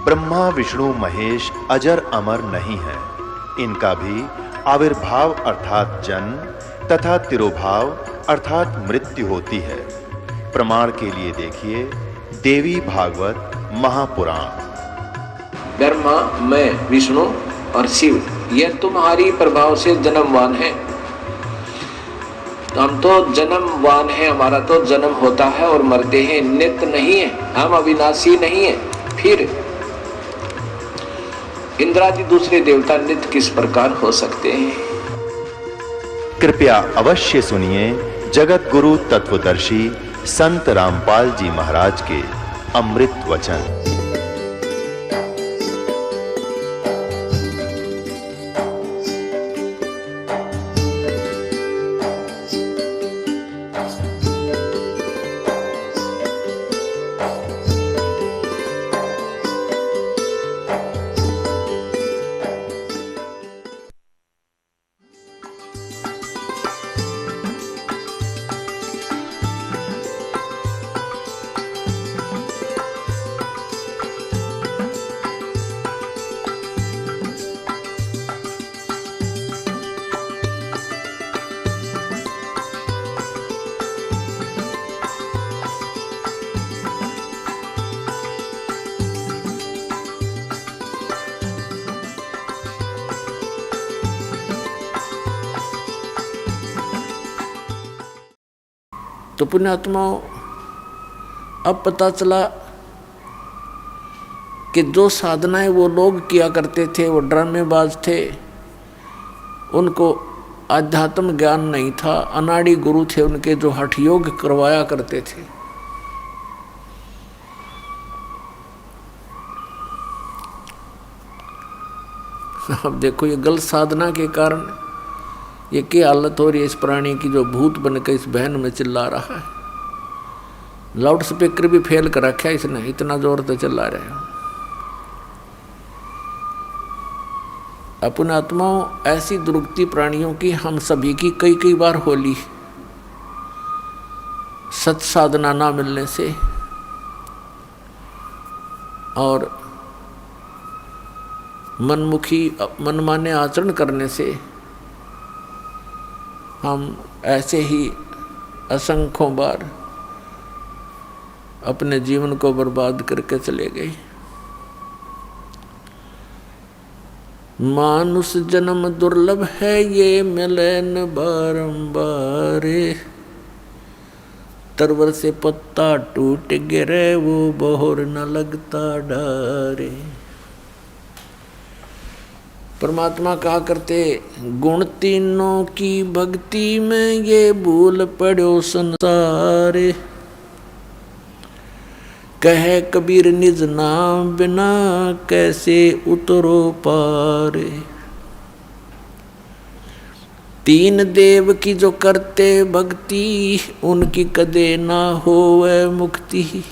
ब्रह्मा विष्णु महेश अजर अमर नहीं है। इनका भी आविर्भाव अर्थात जन्म तथा तिरोभाव अर्थात मृत्यु होती है। प्रमाण के लिए देखिए देवी भागवत महापुराण। ब्रह्मा, मैं, विष्णु और शिव ये तुम्हारी प्रभाव से जन्मवान है। हम तो जन्मवान है, हमारा तो जन्म होता है और मरते हैं, नित्य नहीं है, हम अविनाशी नहीं है। फिर इंद्रादि दूसरे देवता नित्य किस प्रकार हो सकते हैं? कृपया अवश्य सुनिए जगत गुरु तत्वदर्शी संत रामपाल जी महाराज के अमृत वचन। तो पुण्यात्माओं, अब पता चला कि जो साधनाएं वो लोग किया करते थे वो ड्रामेबाज थे, उनको आध्यात्म ज्ञान नहीं था, अनाड़ी गुरु थे उनके जो हठ योग करवाया करते थे। अब देखो ये गलत साधना के कारण ये क्या हालत हो रही है इस प्राणी की, जो भूत बनकर इस बहन में चिल्ला रहा है। लाउड स्पीकर भी फेल कर रखा है इसने, इतना जोर से चिल्ला रहे हैं। अपने आत्माओं, ऐसी दुर्गति प्राणियों की हम सभी की कई कई बार होली सत साधना ना मिलने से और मनमुखी मनमाने आचरण करने से हम ऐसे ही असंख्यों बार अपने जीवन को बर्बाद करके चले गए। मानुष जन्म दुर्लभ है ये मिले न बारंबार, तरवर से पत्ता टूट गिरे वो बहोर न लगता डारे। परमात्मा कहा करते, गुण तीनों की भक्ति में ये भूल पड़ो संसार, कहे कबीर निज नाम बिना कैसे उतरो पार। तीन देव की जो करते भक्ति उनकी कदे ना होवे मुक्ति।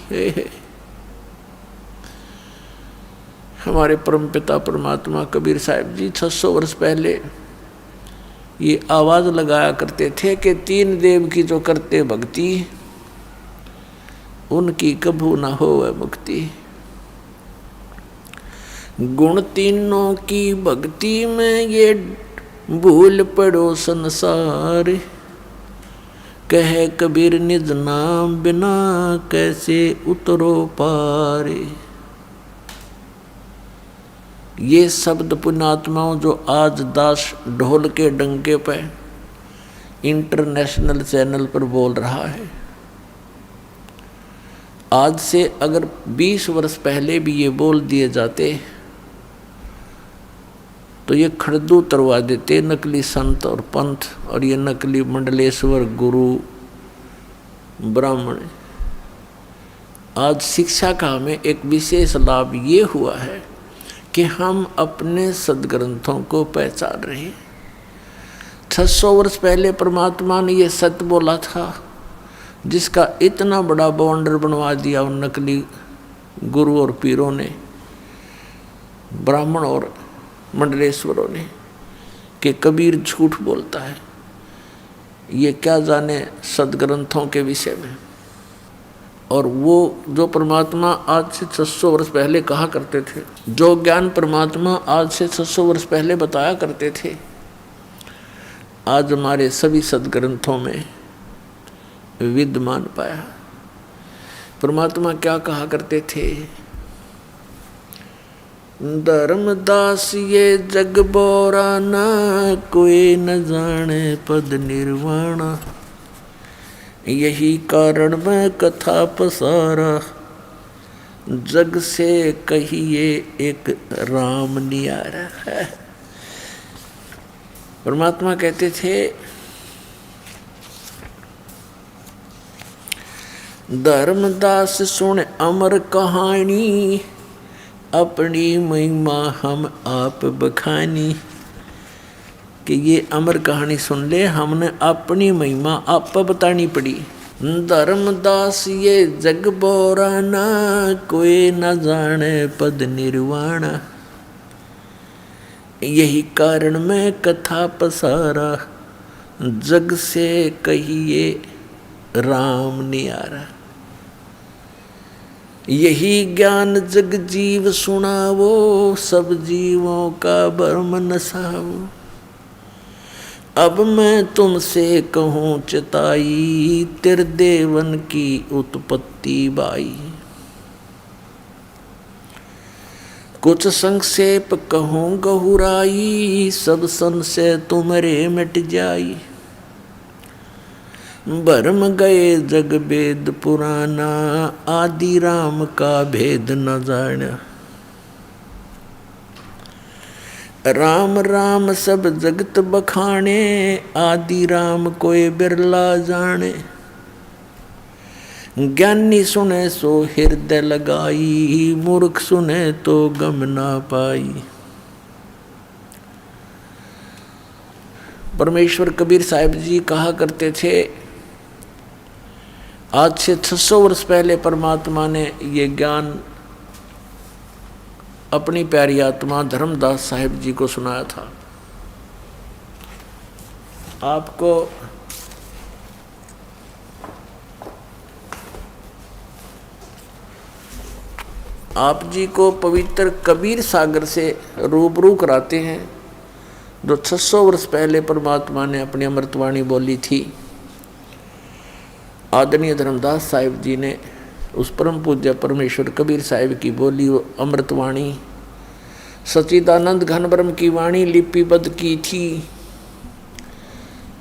हमारे परमपिता परमात्मा कबीर साहब जी 600 वर्ष पहले ये आवाज़ लगाया करते थे कि तीन देव की जो करते भक्ति उनकी कभू ना होवे मुक्ति। गुण तीनों की भक्ति में ये भूल पड़ो संसार, कहे कबीर निज नाम बिना कैसे उतरो पारे। ये शब्द पुण्यात्माओं जो आज दास ढोल के डंके पर इंटरनेशनल चैनल पर बोल रहा है, आज से अगर 20 वर्ष पहले भी ये बोल दिए जाते तो ये खड़दू उतरवा देते नकली संत और पंथ और ये नकली मंडलेश्वर गुरु ब्राह्मण। आज शिक्षा का हमें एक विशेष लाभ ये हुआ है कि हम अपने सदग्रंथों को पहचान रहे हैं। 600 वर्ष पहले परमात्मा ने ये सत्य बोला था, जिसका इतना बड़ा बवंडर बनवा दिया उन नकली गुरु और पीरों ने, ब्राह्मण और मंडलेश्वरों ने, कि कबीर झूठ बोलता है। ये क्या जाने सदग्रंथों के विषय में। और वो जो परमात्मा आज से 600 वर्ष पहले कहा करते थे, जो ज्ञान परमात्मा आज से 600 वर्ष पहले बताया करते थे, आज हमारे सभी सदग्रंथों में विद्यमान पाया। परमात्मा क्या कहा करते थे? धर्मदास ये जग बोराना, कोई न जाने पद निर्वाणा। यही कारण मैं कथा पसारा, जग से कहिए एक राम नियारा है। परमात्मा कहते थे धर्मदास सुन अमर कहानी, अपनी महिमा हम आप बखानी। कि ये अमर कहानी सुन ले, हमने अपनी महिमा आप बतानी पड़ी। धर्मदास ये जग बोराना, कोई न जाने पद निर्वाणा। यही कारण मैं कथा पसारा, जग से कहिए राम नियारा। यही ज्ञान जग जीव सुनावो, सब जीवों का भरम नसावो। अब मैं तुमसे कहूँ चिताई, त्रिदेवन की उत्पत्ति बाई। कुछ संक्षेप कहूँ गहुराई, सब संशय तुम्हारे मिट जाई। भरम गए जग वेद पुराना, आदि राम का भेद न जाना। राम राम सब जगत बखाने, आदि राम कोई बिरला जाने। ज्ञानी सुने सो हृदय लगाई, मूर्ख सुने तो गम ना पाई। परमेश्वर कबीर साहिब जी कहा करते थे, आज से 600 वर्ष पहले परमात्मा ने ये ज्ञान अपनी प्यारी आत्मा धर्मदास साहिब जी को सुनाया था। आपको आप जी को पवित्र कबीर सागर से रूबरू कराते हैं, जो 600 वर्ष पहले परमात्मा ने अपनी अमृतवाणी बोली थी। आदरणीय धर्मदास साहिब जी ने उस परम पूज्य परमेश्वर कबीर साहिब की बोली वो अमृतवाणी, सच्चिदानंद घन ब्रह्म की वाणी लिपिबद्ध की थी।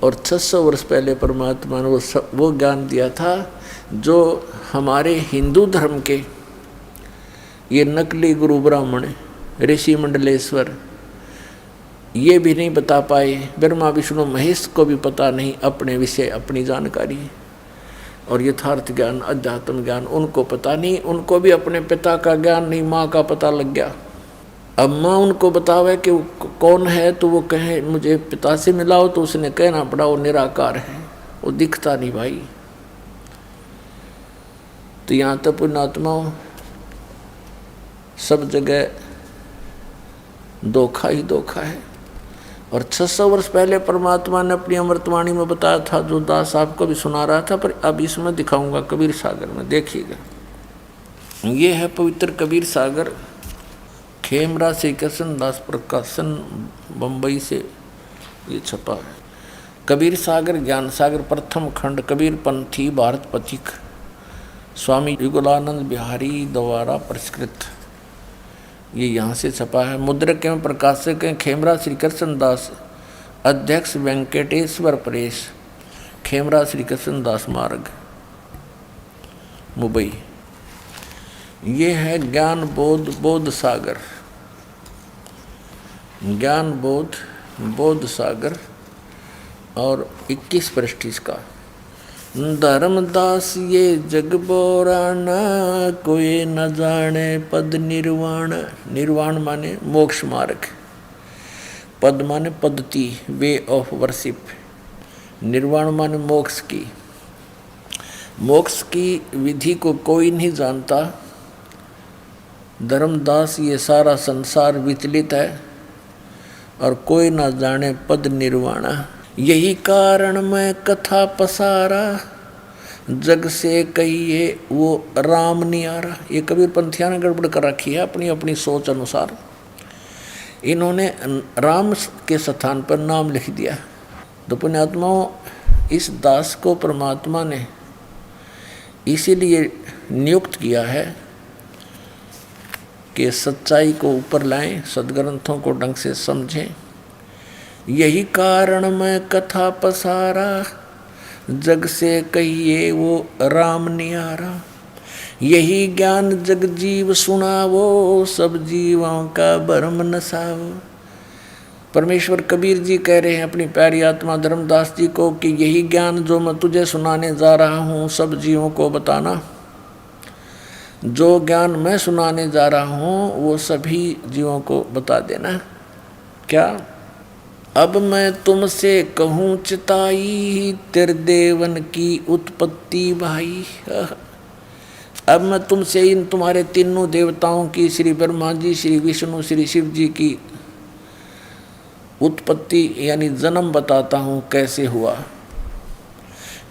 और 600 वर्ष पहले परमात्मा ने वो ज्ञान दिया था जो हमारे हिंदू धर्म के ये नकली गुरु ब्राह्मण ऋषि मंडलेश्वर ये भी नहीं बता पाए। ब्रह्मा विष्णु महेश को भी पता नहीं अपने विषय अपनी जानकारी और यथार्थ ज्ञान अध्यात्म ज्ञान उनको पता नहीं। उनको भी अपने पिता का ज्ञान नहीं, माँ का पता लग गया। अब माँ उनको बतावे कि कौन है तो वो कहे मुझे पिता से मिलाओ, तो उसने कहना पड़ा वो निराकार है, वो दिखता नहीं भाई। तो यहाँ तक पुण्यात्माओं सब जगह धोखा ही धोखा है। और 600 वर्ष पहले परमात्मा ने अपनी अमृतवाणी में बताया था, जो दास आपको भी सुना रहा था, पर अब इसमें दिखाऊंगा कबीर सागर में, देखिएगा। ये है पवित्र कबीर सागर, खेमरा श्री कृष्ण दास प्रकाशन बम्बई से ये छपा है। कबीर सागर ज्ञान सागर प्रथम खंड कबीर पंथी भारत पथिक स्वामी युगलानंद बिहारी द्वारा परिष्कृत, ये यहाँ से छपा है। मुद्रक एवं प्रकाशक हैं खेमरा श्री कृष्ण दास, अध्यक्ष वेंकटेश्वर प्रेस, खेमरा श्री कृष्ण दास मार्ग मुंबई। ये है ज्ञान बोध सागर, ज्ञान बोध सागर और 21 पृष्ठ इसका। धर्मदास ये जग बोराना, कोई न जाने पद निर्वाण। निर्वाण माने मोक्ष मार्ग, पद माने पद्धति, वे ऑफ वर्शिप। निर्वाण माने मोक्ष की, मोक्ष की विधि को कोई नहीं जानता। धर्मदास ये सारा संसार विचलित है और कोई ना जाने पद निर्वाणा। यही कारण मैं कथा पसारा, जग से कहिए वो राम नहीं आ रहा। ये कबीर पंथिया ने गड़बड़ कर रखी है अपनी अपनी सोच अनुसार। इन्होंने राम के स्थान पर नाम लिख दिया। तो पुण्यात्माओं, इस दास को परमात्मा ने इसीलिए नियुक्त किया है कि सच्चाई को ऊपर लाएं, सदग्रंथों को ढंग से समझें। यही कारण मैं कथा पसारा, जग से कहिए वो राम नियारा। यही ज्ञान जग जीव सुनावो, सब जीवों का भरम नसावो। परमेश्वर कबीर जी कह रहे हैं अपनी प्यारी आत्मा धर्मदास जी को कि यही ज्ञान जो मैं तुझे सुनाने जा रहा हूँ सब जीवों को बताना। जो ज्ञान मैं सुनाने जा रहा हूँ वो सभी जीवों को बता देना। क्या? अब मैं तुमसे कहूँ चिताई, तेरे देवन की उत्पत्ति भाई। अब मैं तुमसे इन तुम्हारे तीनों देवताओं की, श्री ब्रह्मा जी, श्री विष्णु, श्री शिव जी की उत्पत्ति यानी जन्म बताता हूँ कैसे हुआ।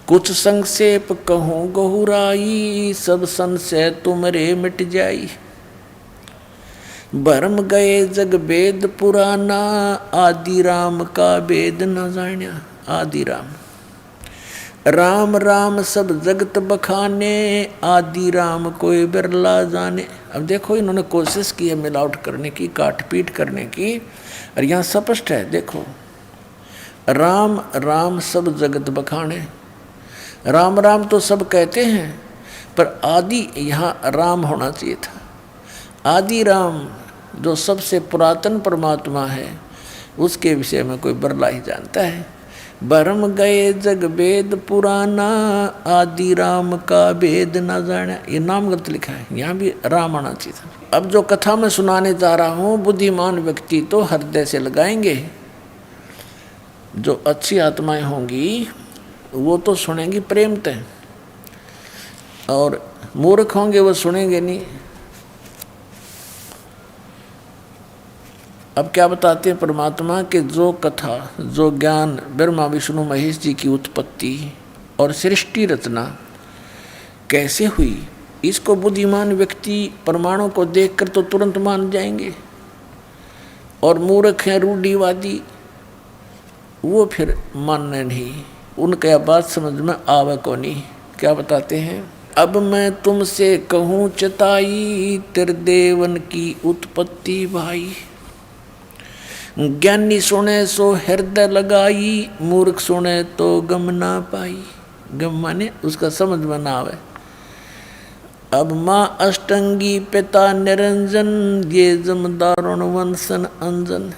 कुछ संक्षेप कहूँ गहुराई, सब संशय तुमरे मिट जाई। भरम गए जग वेद पुराना, आदि राम का वेद न जान्या। आदि राम, राम राम सब जगत बखाने, आदि राम कोई बिरला जाने। अब देखो इन्होंने कोशिश की है मिलावट करने की, काट पीट करने की, और यहाँ स्पष्ट है। देखो, राम राम सब जगत बखाने। राम राम तो सब कहते हैं, पर आदि यहाँ राम होना चाहिए था। आदि राम जो सबसे पुरातन परमात्मा है, उसके विषय में कोई बरला ही जानता है। भरम गए जग वेद पुराना, आदि राम का वेद न जाना। ये नाम गलत लिखा है, यहाँ भी राम आना चाहिए था। अब जो कथा मैं सुनाने जा रहा हूँ, बुद्धिमान व्यक्ति तो हृदय से लगाएंगे। जो अच्छी आत्माएं होंगी वो तो सुनेंगी प्रेमतः, और मूर्ख होंगे वो सुनेंगे नहीं। अब क्या बताते हैं परमात्मा के जो कथा, जो ज्ञान ब्रह्मा विष्णु महेश जी की उत्पत्ति और सृष्टि रचना कैसे हुई, इसको बुद्धिमान व्यक्ति प्रमाणों को देखकर तो तुरंत मान जाएंगे, और मूर्ख हैं रूढ़िवादी वो फिर मानने नहीं, उनका यह बात समझ में आवे को नहीं। क्या बताते हैं? अब मैं तुमसे कहूँ चिताई, तेरे देवन की उत्पत्ति भाई। ज्ञानी सुने सो हृदय लगाई, मूर्ख सुने तो गम ना पाई। गम माने उसका समझ में ना आवे। अब माँ अष्टंगी पिता निरंजन, ये जमदारुण वंशन अंजन।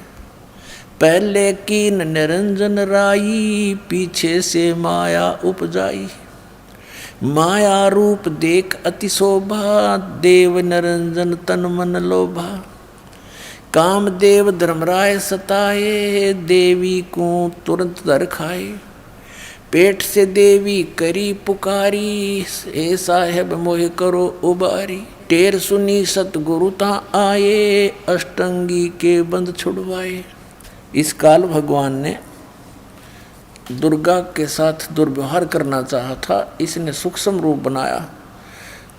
पहले कीन निरंजन राई, पीछे से माया उपजाई। माया रूप देख अति शोभा, देव निरंजन तन मन लोभा। कामदेव धर्मराय सताए, देवी को तुरंत दर खाए। पेट से देवी करी पुकारी, हे साहेब मोह करो उबारी। टेर सुनी सतगुरु ता आए, अष्टंगी के बंद छुड़वाए। इस काल भगवान ने दुर्गा के साथ दुर्व्यवहार करना चाहा था, इसने सूक्ष्म रूप बनाया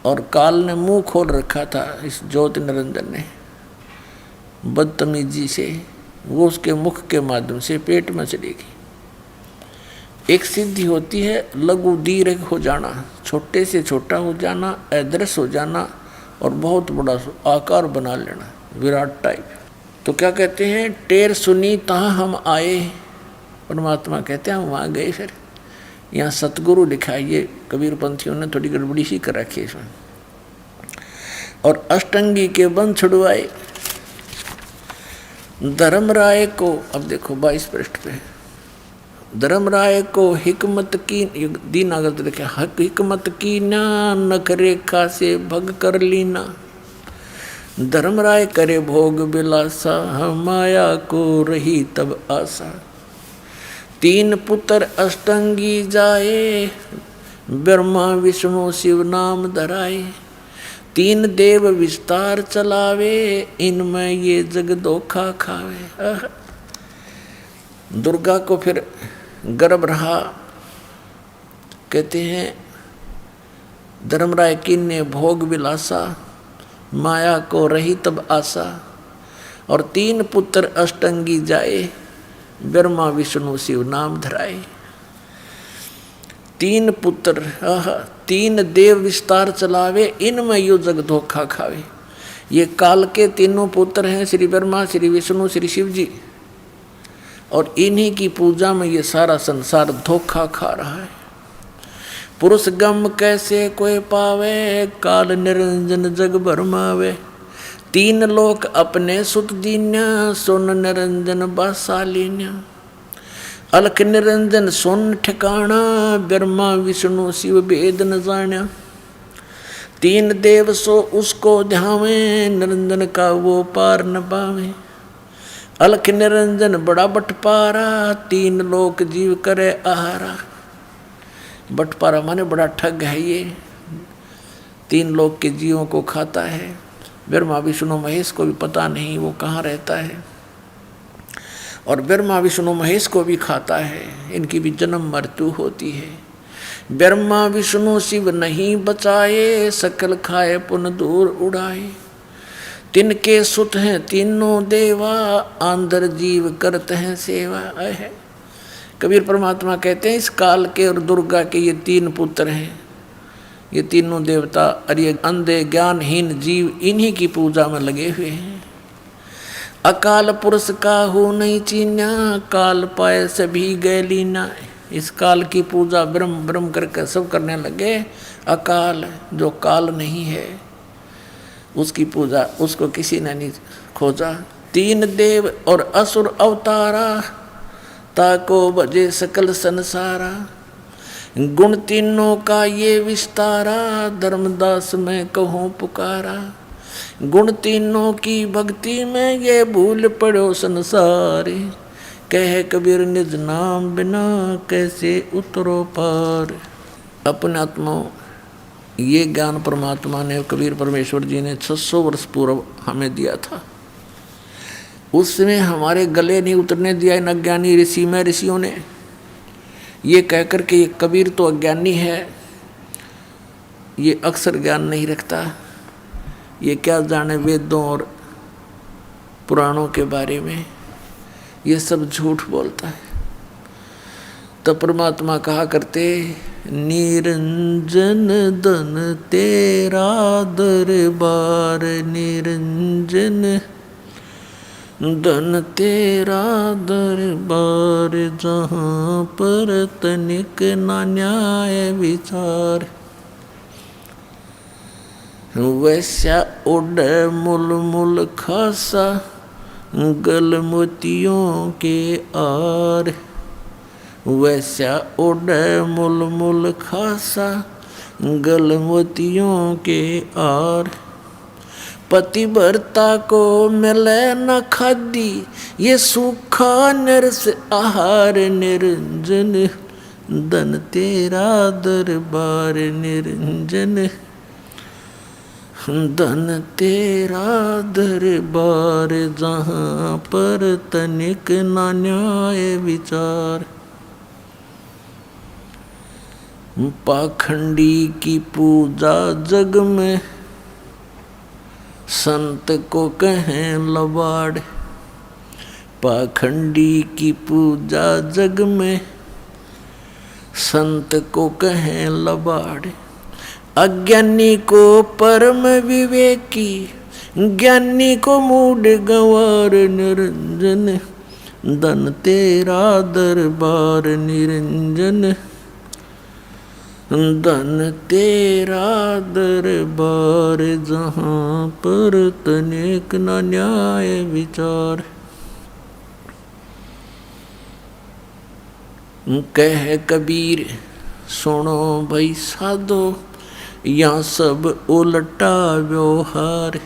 और काल ने मुंह खोल रखा था इस ज्योति निरंजन ने बदतमीजी से। वो उसके मुख के माध्यम से पेट में चलेगी। एक सिद्धि होती है लघु दीर्घ हो जाना, छोटे से छोटा हो जाना, अदृश्य हो जाना और बहुत बड़ा आकार बना लेना, विराट टाइप। तो क्या कहते हैं? टेर सुनी तहाँ हम आए। परमात्मा कहते हैं हम वहाँ गए। फिर यहाँ सतगुरु लिखा है, ये कबीर पंथियों ने थोड़ी गड़बड़ी सी कर रखी है इसमें। और अष्टंगी के बंध छुड़वाए। धर्मराय को, अब देखो 22 पृष्ठ पे, धर्मराय को हिकमत की, दीनागत लिखा, हिकमत की ना, नख रेखा से भग कर लीना। धर्मराय करे भोग बिलासा, माया को रही तब आशा। 3 पुत्र अष्टंगी जाए, ब्रह्मा विष्णु शिव नाम धराए। 3 देव विस्तार चलावे, इनमें ये जग धोखा खावे। दुर्गा को फिर गर्भ रहा, कहते हैं धर्मराय किन्ने भोग विलासा, माया को रही तब आशा। और 3 पुत्र अष्टंगी जाए, ब्रह्मा विष्णु शिव नाम धराए। 3 पुत्र 3 देव विस्तार चलावे, इनमें यो जग धोखा खावे। ये काल के तीनों पुत्र हैं, श्री ब्रह्मा, श्री विष्णु, श्री शिव जी। और इन्हीं की पूजा में ये सारा संसार धोखा खा रहा है। पुरुष गम कैसे कोई पावे, काल निरंजन जग भरमावे। 3 लोक अपने सुत दीन्या, सोन निरंजन बासालीन्या। अलख निरंजन सोन ठिकाना, ब्रह्मा विष्णु शिव भेद न जान्या। 3 देव सो उसको ध्यावे, निरंजन का वो पार न पावे। अलख निरंजन बड़ा बटपारा, 3 लोक जीव करे आहारा। बटपारा माने बड़ा ठग है ये, 3 लोक के जीवों को खाता है। ब्रह्मा विष्णु महेश को भी पता नहीं वो कहाँ रहता है, और ब्रह्मा विष्णु महेश को भी खाता है। इनकी भी जन्म मृत्यु होती है। ब्रह्मा विष्णु शिव नहीं बचाए, सकल खाए पुन दूर उड़ाए। तिनके सुत हैं तीनों देवा, आंधर जीव करते हैं सेवा है। कबीर परमात्मा कहते हैं इस काल के और दुर्गा के ये 3 पुत्र हैं। ये तीनों देवता और ये अंधे ज्ञानहीन जीव इन्हीं की पूजा में लगे हुए हैं। अकाल पुरुष का हो नहीं चीन्या, काल पाए सभी गए लीना। इस काल की पूजा ब्रह्म ब्रह्म करके सब करने लगे। अकाल जो काल नहीं है उसकी पूजा उसको किसी ने नहीं खोजा। 3 देव और असुर अवतारा, ताको भजे सकल संसारा। गुण तीनों का ये विस्तारा, धर्मदास मैं कहूँ पुकारा। गुण तीनों की भक्ति में ये भूल पड़ो संसारी। कहे कबीर निज नाम बिना कैसे उतरो पार। अपने आत्मा ये ज्ञान परमात्मा ने, कबीर परमेश्वर जी ने 600 वर्ष पूर्व हमें दिया था। उसमें हमारे गले नहीं उतरने दिया इन अज्ञानी ऋषि में ऋषियों ने। ये कहकर के ये कबीर तो अज्ञानी है, ये अक्सर ज्ञान नहीं रखता, ये क्या जाने वेदों और पुराणों के बारे में, ये सब झूठ बोलता है। तो परमात्मा कहा करते निरंजन धन तेरा दरबार, निरंजन धन तेरा दरबार, जहाँ पर तनिक ना न्याय विचार। वैसा उड़ मुल मुल खासा, गल मोतियों के आर। वैसा उड़ मुल मुल खासा, गल मोतियों के आर। पतिव्रता को मिले न खादी, ये सूखा नरस आहार। निरंजन धन तेरा दरबार, निरंजन धन तेरा दरबार, जहाँ पर तनिक ना न्याय विचार। पाखंडी की पूजा जग में, संत को कहें लबाड़। पाखंडी की पूजा जग में, संत को कहें लबाड़। अज्ञानी को परम विवेकी, ज्ञानी को मूढ़ गंवार। निरंजन धन तेरा दरबार, निरंजन धन तेरा दरबार, जहाँ पर तनिक न न्याय विचार। कह कबीर सुनो भाई साधो, यहाँ सब उल्टा व्यवहार।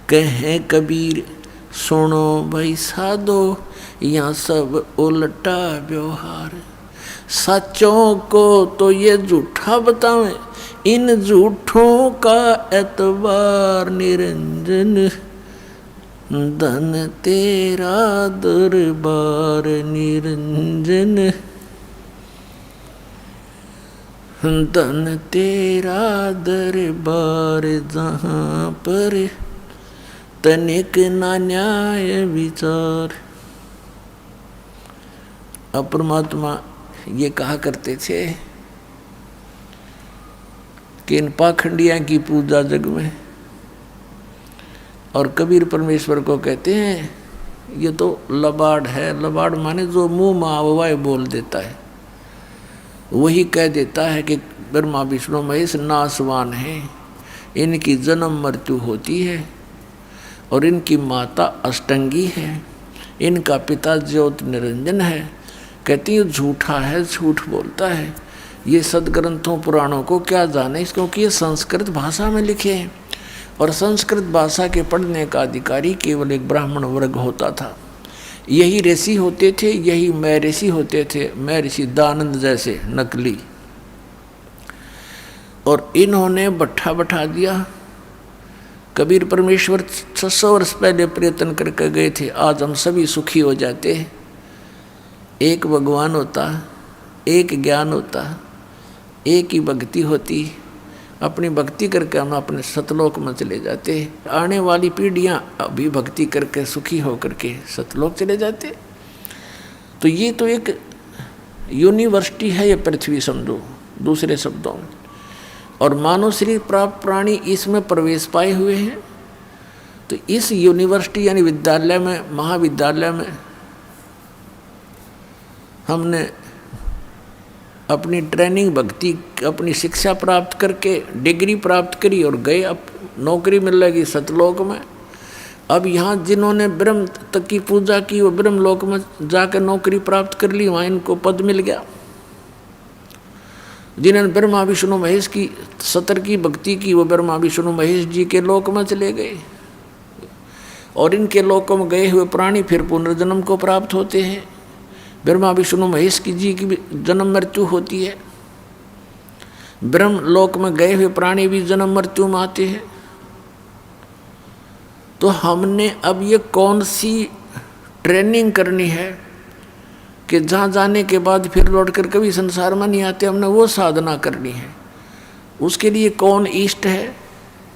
कहे कबीर सुनो भाई साधो, यहाँ सब उल्टा व्यवहार। सच्चों को तो ये झूठा बतावें, इन झूठों का एतबार। निरंजन धन तेरा दरबार, निरंजन धन तेरा दरबार जहाँ पर तनिक ना न्याय विचार। अब परमात्मा ये कहा करते थे कि इन पाखंडिया की पूजा जग में, और कबीर परमेश्वर को कहते हैं ये तो लबाड़ है। लबाड़ माने जो मुंह में आववाए बोल देता है, वही कह देता है कि ब्रह्मा विष्णु महेश नासवान है, इनकी जन्म मृत्यु होती है और इनकी माता अष्टंगी है, इनका पिता ज्योत निरंजन है। कहती है झूठा है, झूठ बोलता है, ये सदग्रंथों पुराणों को क्या जाने, क्योंकि ये संस्कृत भाषा में लिखे हैं और संस्कृत भाषा के पढ़ने का अधिकारी केवल एक ब्राह्मण वर्ग होता था। यही ऋषि होते थे, यही मैं ऋषि होते थे, मैं ऋषि दानंद जैसे नकली। और इन्होंने बट्ठा बैठा दिया। कबीर परमेश्वर 600 वर्ष पहले प्रयत्न करके गए थे, आज हम सभी सुखी हो जाते। एक भगवान होता, एक ज्ञान होता, एक ही भक्ति होती, अपनी भक्ति करके हम अपने सतलोक में चले जाते। आने वाली पीढ़ियां अभी भक्ति करके सुखी हो करके सतलोक चले जाते। तो ये तो एक यूनिवर्सिटी है ये पृथ्वी, समझो दूसरे शब्दों में। और मानव शरीर प्राप्त प्राणी इसमें प्रवेश पाए हुए हैं। तो इस यूनिवर्सिटी यानी विद्यालय में, महाविद्यालय में हमने अपनी ट्रेनिंग भक्ति, अपनी शिक्षा प्राप्त करके डिग्री प्राप्त करी और गए, अब नौकरी मिल लगी सतलोक में। अब यहाँ जिन्होंने ब्रह्म तक की पूजा की वो ब्रह्म लोक में जाकर नौकरी प्राप्त कर ली, वहाँ इनको पद मिल गया। जिन्होंने ब्रह्मा विष्णु महेश की 70 की भक्ति की वो ब्रह्मा विष्णु महेश जी के लोक में चले गए। और इनके लोकों में गए हुए प्राणी फिर पुनर्जन्म को प्राप्त होते हैं। ब्रह्मा विष्णु महेश की जी की भी जन्म मृत्यु होती है। ब्रह्म लोक में गए हुए प्राणी भी जन्म मृत्यु में आते हैं। तो हमने अब ये कौन सी ट्रेनिंग करनी है कि जहाँ जाने के बाद फिर लौट कर कभी संसार में नहीं आते, हमने वो साधना करनी है। उसके लिए कौन इष्ट है?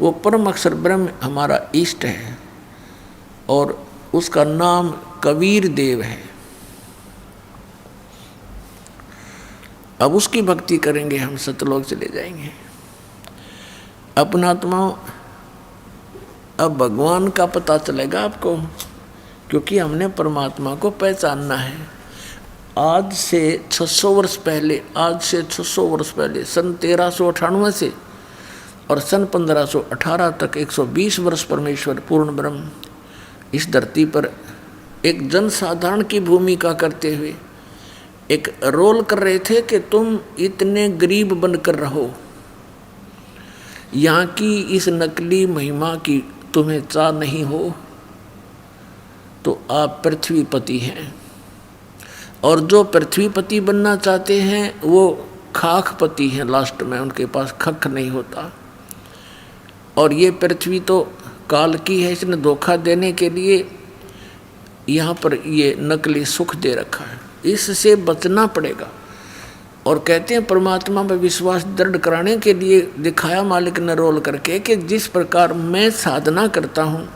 वो परम अक्षर ब्रह्म हमारा इष्ट है और उसका नाम कबीर देव है। अब उसकी भक्ति करेंगे, हम सतलोक चले जाएंगे। अपना आत्मा अब भगवान का पता चलेगा आपको, क्योंकि हमने परमात्मा को पहचानना है। आज से 600 वर्ष पहले, सन 1398 से और सन 1518 तक 120 वर्ष परमेश्वर पूर्ण ब्रह्म इस धरती पर एक जनसाधारण की भूमिका करते हुए एक रोल कर रहे थे कि तुम इतने गरीब बनकर रहो, यहाँ की इस नकली महिमा की तुम्हें चाह नहीं हो तो आप पृथ्वीपति हैं। और जो पृथ्वीपति बनना चाहते हैं वो खाकपति हैं, लास्ट में उनके पास खक नहीं होता। और ये पृथ्वी तो काल की है, इसने धोखा देने के लिए यहाँ पर ये नकली सुख दे रखा है, इससे बचना पड़ेगा। और कहते हैं परमात्मा में विश्वास दृढ़ कराने के लिए दिखाया मालिक ने रोल करके कि जिस प्रकार मैं साधना करता हूँ,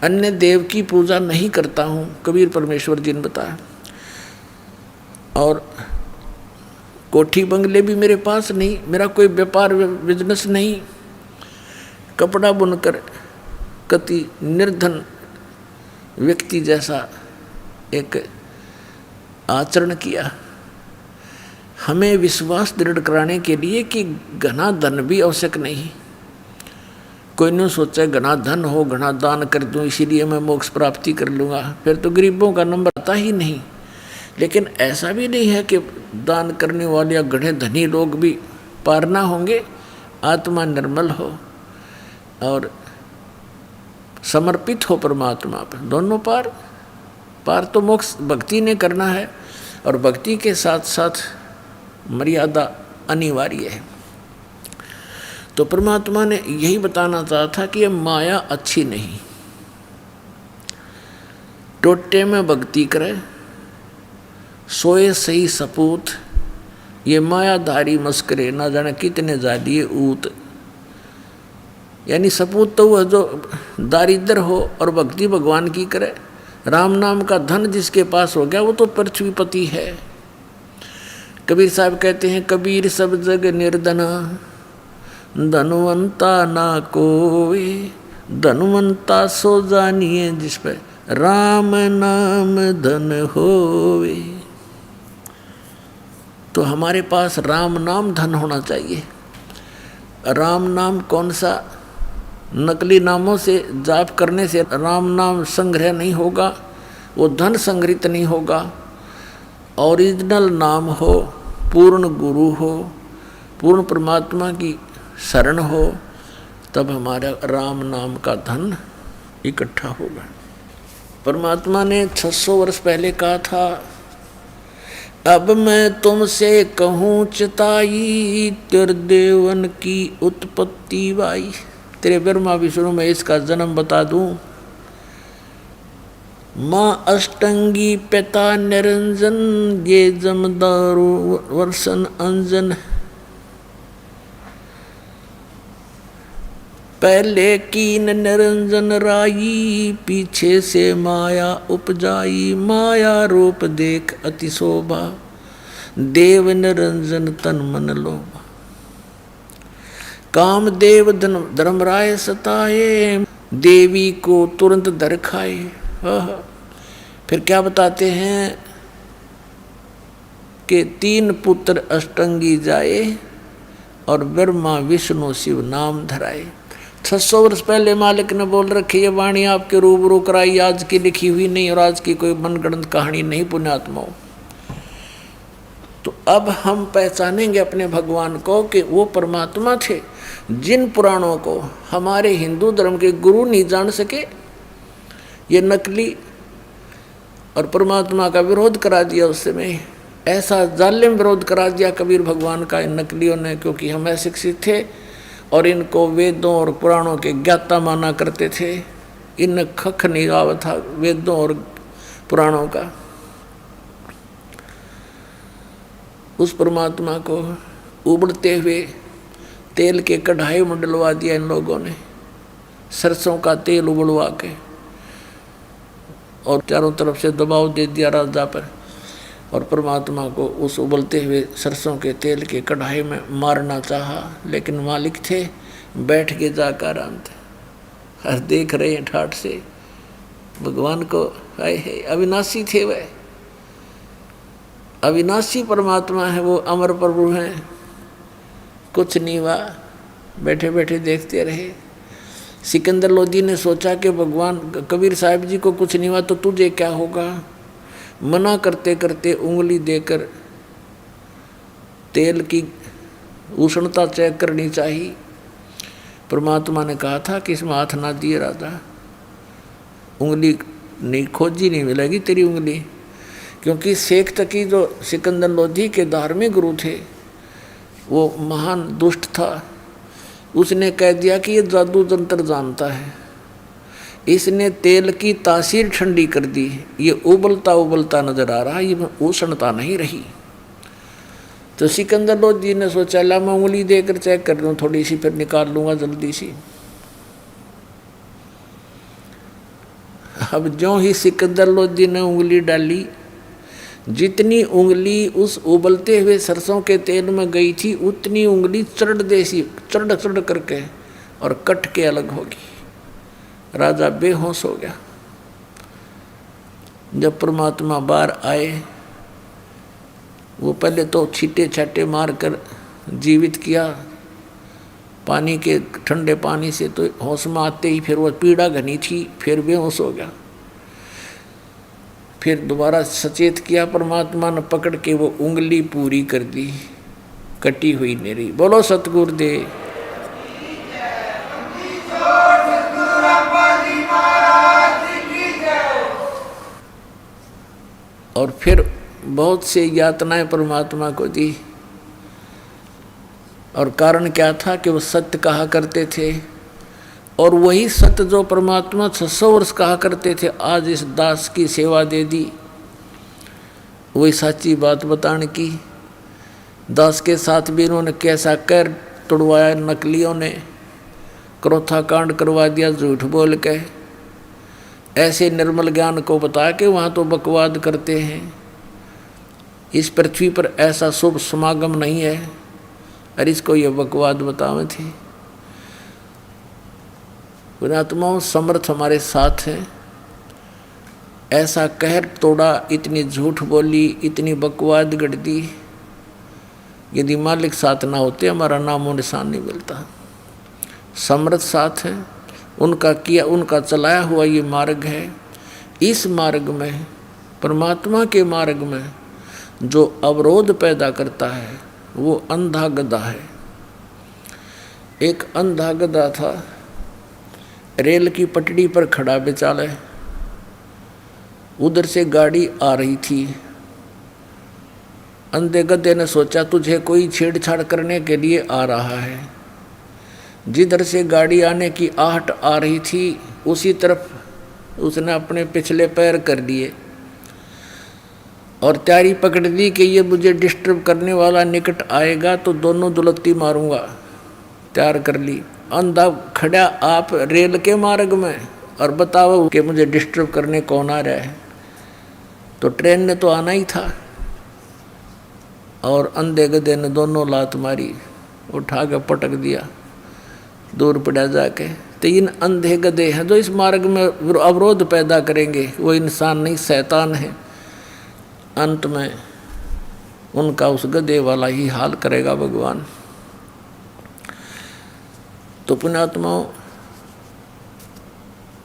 अन्य देव की पूजा नहीं करता हूँ, कबीर परमेश्वर जी ने बताया। और कोठी बंगले भी मेरे पास नहीं, मेरा कोई व्यापार बिजनेस नहीं, कपड़ा बुनकर कति निर्धन व्यक्ति जैसा एक आचरण किया। हमें विश्वास दृढ़ कराने के लिए कि घना धन भी आवश्यक नहीं। कोई नहीं सोचा घना धन हो, घना दान कर दूं इसीलिए मैं मोक्ष प्राप्ति कर लूँगा, फिर तो गरीबों का नंबर आता ही नहीं। लेकिन ऐसा भी नहीं है कि दान करने वाले या घने धनी लोग भी पार ना होंगे। आत्मा निर्मल हो और समर्पित हो परमात्मा पर, दोनों पार तो मोक्ष भक्ति ने करना है और भक्ति के साथ साथ मर्यादा अनिवार्य है। तो परमात्मा ने यही बताना चाहा था कि ये माया अच्छी नहीं, टोटे में भक्ति करे, सोए सही सपूत, ये मायाधारी मस्करे ना जाने कितने जालिए ऊत। यानी सपूत तो वह जो दारिद्र हो और भक्ति भगवान की करे। राम नाम का धन जिसके पास हो गया वो तो पृथ्वीपति है। कबीर साहब कहते हैं, कबीर सब जग निर्धना, धनवंता ना कोई, धनवंता सो जानिए जिस पे राम नाम धन होवे। तो हमारे पास राम नाम धन होना चाहिए। राम नाम कौन सा? नकली नामों से जाप करने से राम नाम संग्रह नहीं होगा, वो धन संग्रहित नहीं होगा। ओरिजिनल नाम हो, पूर्ण गुरु हो, पूर्ण परमात्मा की शरण हो, तब हमारा राम नाम का धन इकट्ठा होगा। परमात्मा ने 600 वर्ष पहले कहा था, अब मैं तुमसे कहूँ चिताई, तेरे देवन की उत्पत्ति बाई। तेरे ब्रह्मा विष्णु में इसका जन्म बता दूं। माँ अष्टंगी पिता निरंजन, ये जमदारू वर्षन अंजन। पहले कीन निरंजन राई, पीछे से माया उपजाई। माया रूप देख अति शोभा, देव निरंजन तन मन लोभा। कामदेव धर्मराय सताए, देवी को तुरंत धर खाए। फिर क्या बताते हैं कि 3 पुत्र अष्टंगी जाए और ब्रह्मा विष्णु शिव नाम धराए। 600 वर्ष पहले मालिक ने बोल रखी ये वाणी आपके रूबरू कराई, आज की लिखी हुई नहीं और आज की कोई मनगढ़ंत कहानी नहीं पुण्यात्माओं। तो अब हम पहचानेंगे अपने भगवान को कि वो परमात्मा थे जिन पुराणों को हमारे हिंदू धर्म के गुरु नहीं जान सके। ये नकली और परमात्मा का विरोध करा दिया उस समय, ऐसा जालिम विरोध करा दिया कबीर भगवान का इन नकलियों ने, क्योंकि हम अशिक्षित थे और इनको वेदों और पुराणों के ज्ञाता माना करते थे। इन खख नहीं आवा था वेदों और पुराणों का। उस परमात्मा को उबड़ते हुए तेल के कढ़ाई में डलवा दिया इन लोगों ने, सरसों का तेल उबलवा के, और चारों तरफ से दबाव दे दिया राजा पर। और परमात्मा को उस उबलते हुए सरसों के तेल के कढ़ाई में मारना चाहा, लेकिन मालिक थे बैठ के जाकर आराम थे। हर देख रहे हैं ठाठ से भगवान को, हाय है अविनाशी थे वह, अविनाशी परमात्मा है वो, अमर प्रभु हैं। कुछ नहीं हुआ, बैठे बैठे देखते रहे। सिकंदर लोधी ने सोचा कि भगवान कबीर साहब जी को कुछ नहीं हुआ तो तुझे क्या होगा। मना करते करते उंगली देकर तेल की उष्णता चेक करनी चाहिए। परमात्मा ने कहा था कि इसमें हाथ ना दिए राजा, उंगली नहीं खोजी नहीं मिलेगी तेरी उंगली। क्योंकि शेख तकी जो सिकंदर लोधी के धार्मिक गुरु थे वो महान दुष्ट था। उसने कह दिया कि ये जादू जंतर जानता है, इसने तेल की तासीर ठंडी कर दी, ये उबलता उबलता नजर आ रहा, ये उष्णता नहीं रही। तो सिकंदर लोधी ने सोचा ला मैं उंगली देकर चेक कर लूँ थोड़ी सी, फिर निकाल लूँगा जल्दी सी। अब जो ही सिकंदर लोधी ने उंगली डाली, जितनी उंगली उस उबलते हुए सरसों के तेल में गई थी उतनी उंगली चढ़ देसी चढ़ करके और कट के अलग होगी। राजा बेहोश हो गया। जब परमात्मा बाहर आए, वो पहले तो छींटे छाटे मार कर जीवित किया पानी के ठंडे पानी से, तो होश में आते ही फिर वो पीड़ा घनी थी, फिर बेहोश हो गया। फिर दोबारा सचेत किया, परमात्मा ने पकड़ के वो उंगली पूरी कर दी, कटी हुई नहीं रही। बोलो सतगुरुदेव। और फिर बहुत से यातनाएं परमात्मा को दी। और कारण क्या था कि वो सत्य कहा करते थे, और वही सत्य जो परमात्मा 600 वर्ष कहा करते थे आज इस दास की सेवा दे दी। वही सच्ची बात बताने की दास के साथ भी इन्होंने कैसा कर तुड़वाया, नकलियों ने क्रोथा कांड करवा दिया झूठ बोल के। ऐसे निर्मल ज्ञान को बता के वहाँ तो बकवाद करते हैं। इस पृथ्वी पर ऐसा शुभ समागम नहीं है, और इसको ये बकवाद बतावे थे। पुण्यात्माओं, समर्थ हमारे साथ है। ऐसा कहर तोड़ा, इतनी झूठ बोली, इतनी बकवाद गढ़ दी। यदि मालिक साथ ना होते हमारा नामो निशान नहीं मिलता। समर्थ साथ है, उनका किया, उनका चलाया हुआ ये मार्ग है। इस मार्ग में, परमात्मा के मार्ग में जो अवरोध पैदा करता है वो अंधा गधा है। एक अंधा गधा था, रेल की पटड़ी पर खड़ा बेचारा। उधर से गाड़ी आ रही थी। अंधे गधे ने सोचा तुझे कोई छेड़छाड़ करने के लिए आ रहा है। जिधर से गाड़ी आने की आहट आ रही थी उसी तरफ उसने अपने पिछले पैर कर दिए और तैयारी पकड़ ली कि ये मुझे डिस्टर्ब करने वाला निकट आएगा तो दोनों दुलत्ती मारूंगा। तैयार कर ली। अंधा खड़ा आप रेल के मार्ग में और बताओ कि मुझे डिस्टर्ब करने कौन आ रहा है। तो ट्रेन ने तो आना ही था। और अंधे गधे ने दोनों लात मारी, उठा के पटक दिया, दूर पड़ा जाके। तो इन अंधे गधे हैं जो इस मार्ग में अवरोध पैदा करेंगे। वो इंसान नहीं, शैतान है। अंत में उनका उस गधे वाला ही हाल करेगा भगवान। तो पुण्यात्माओं,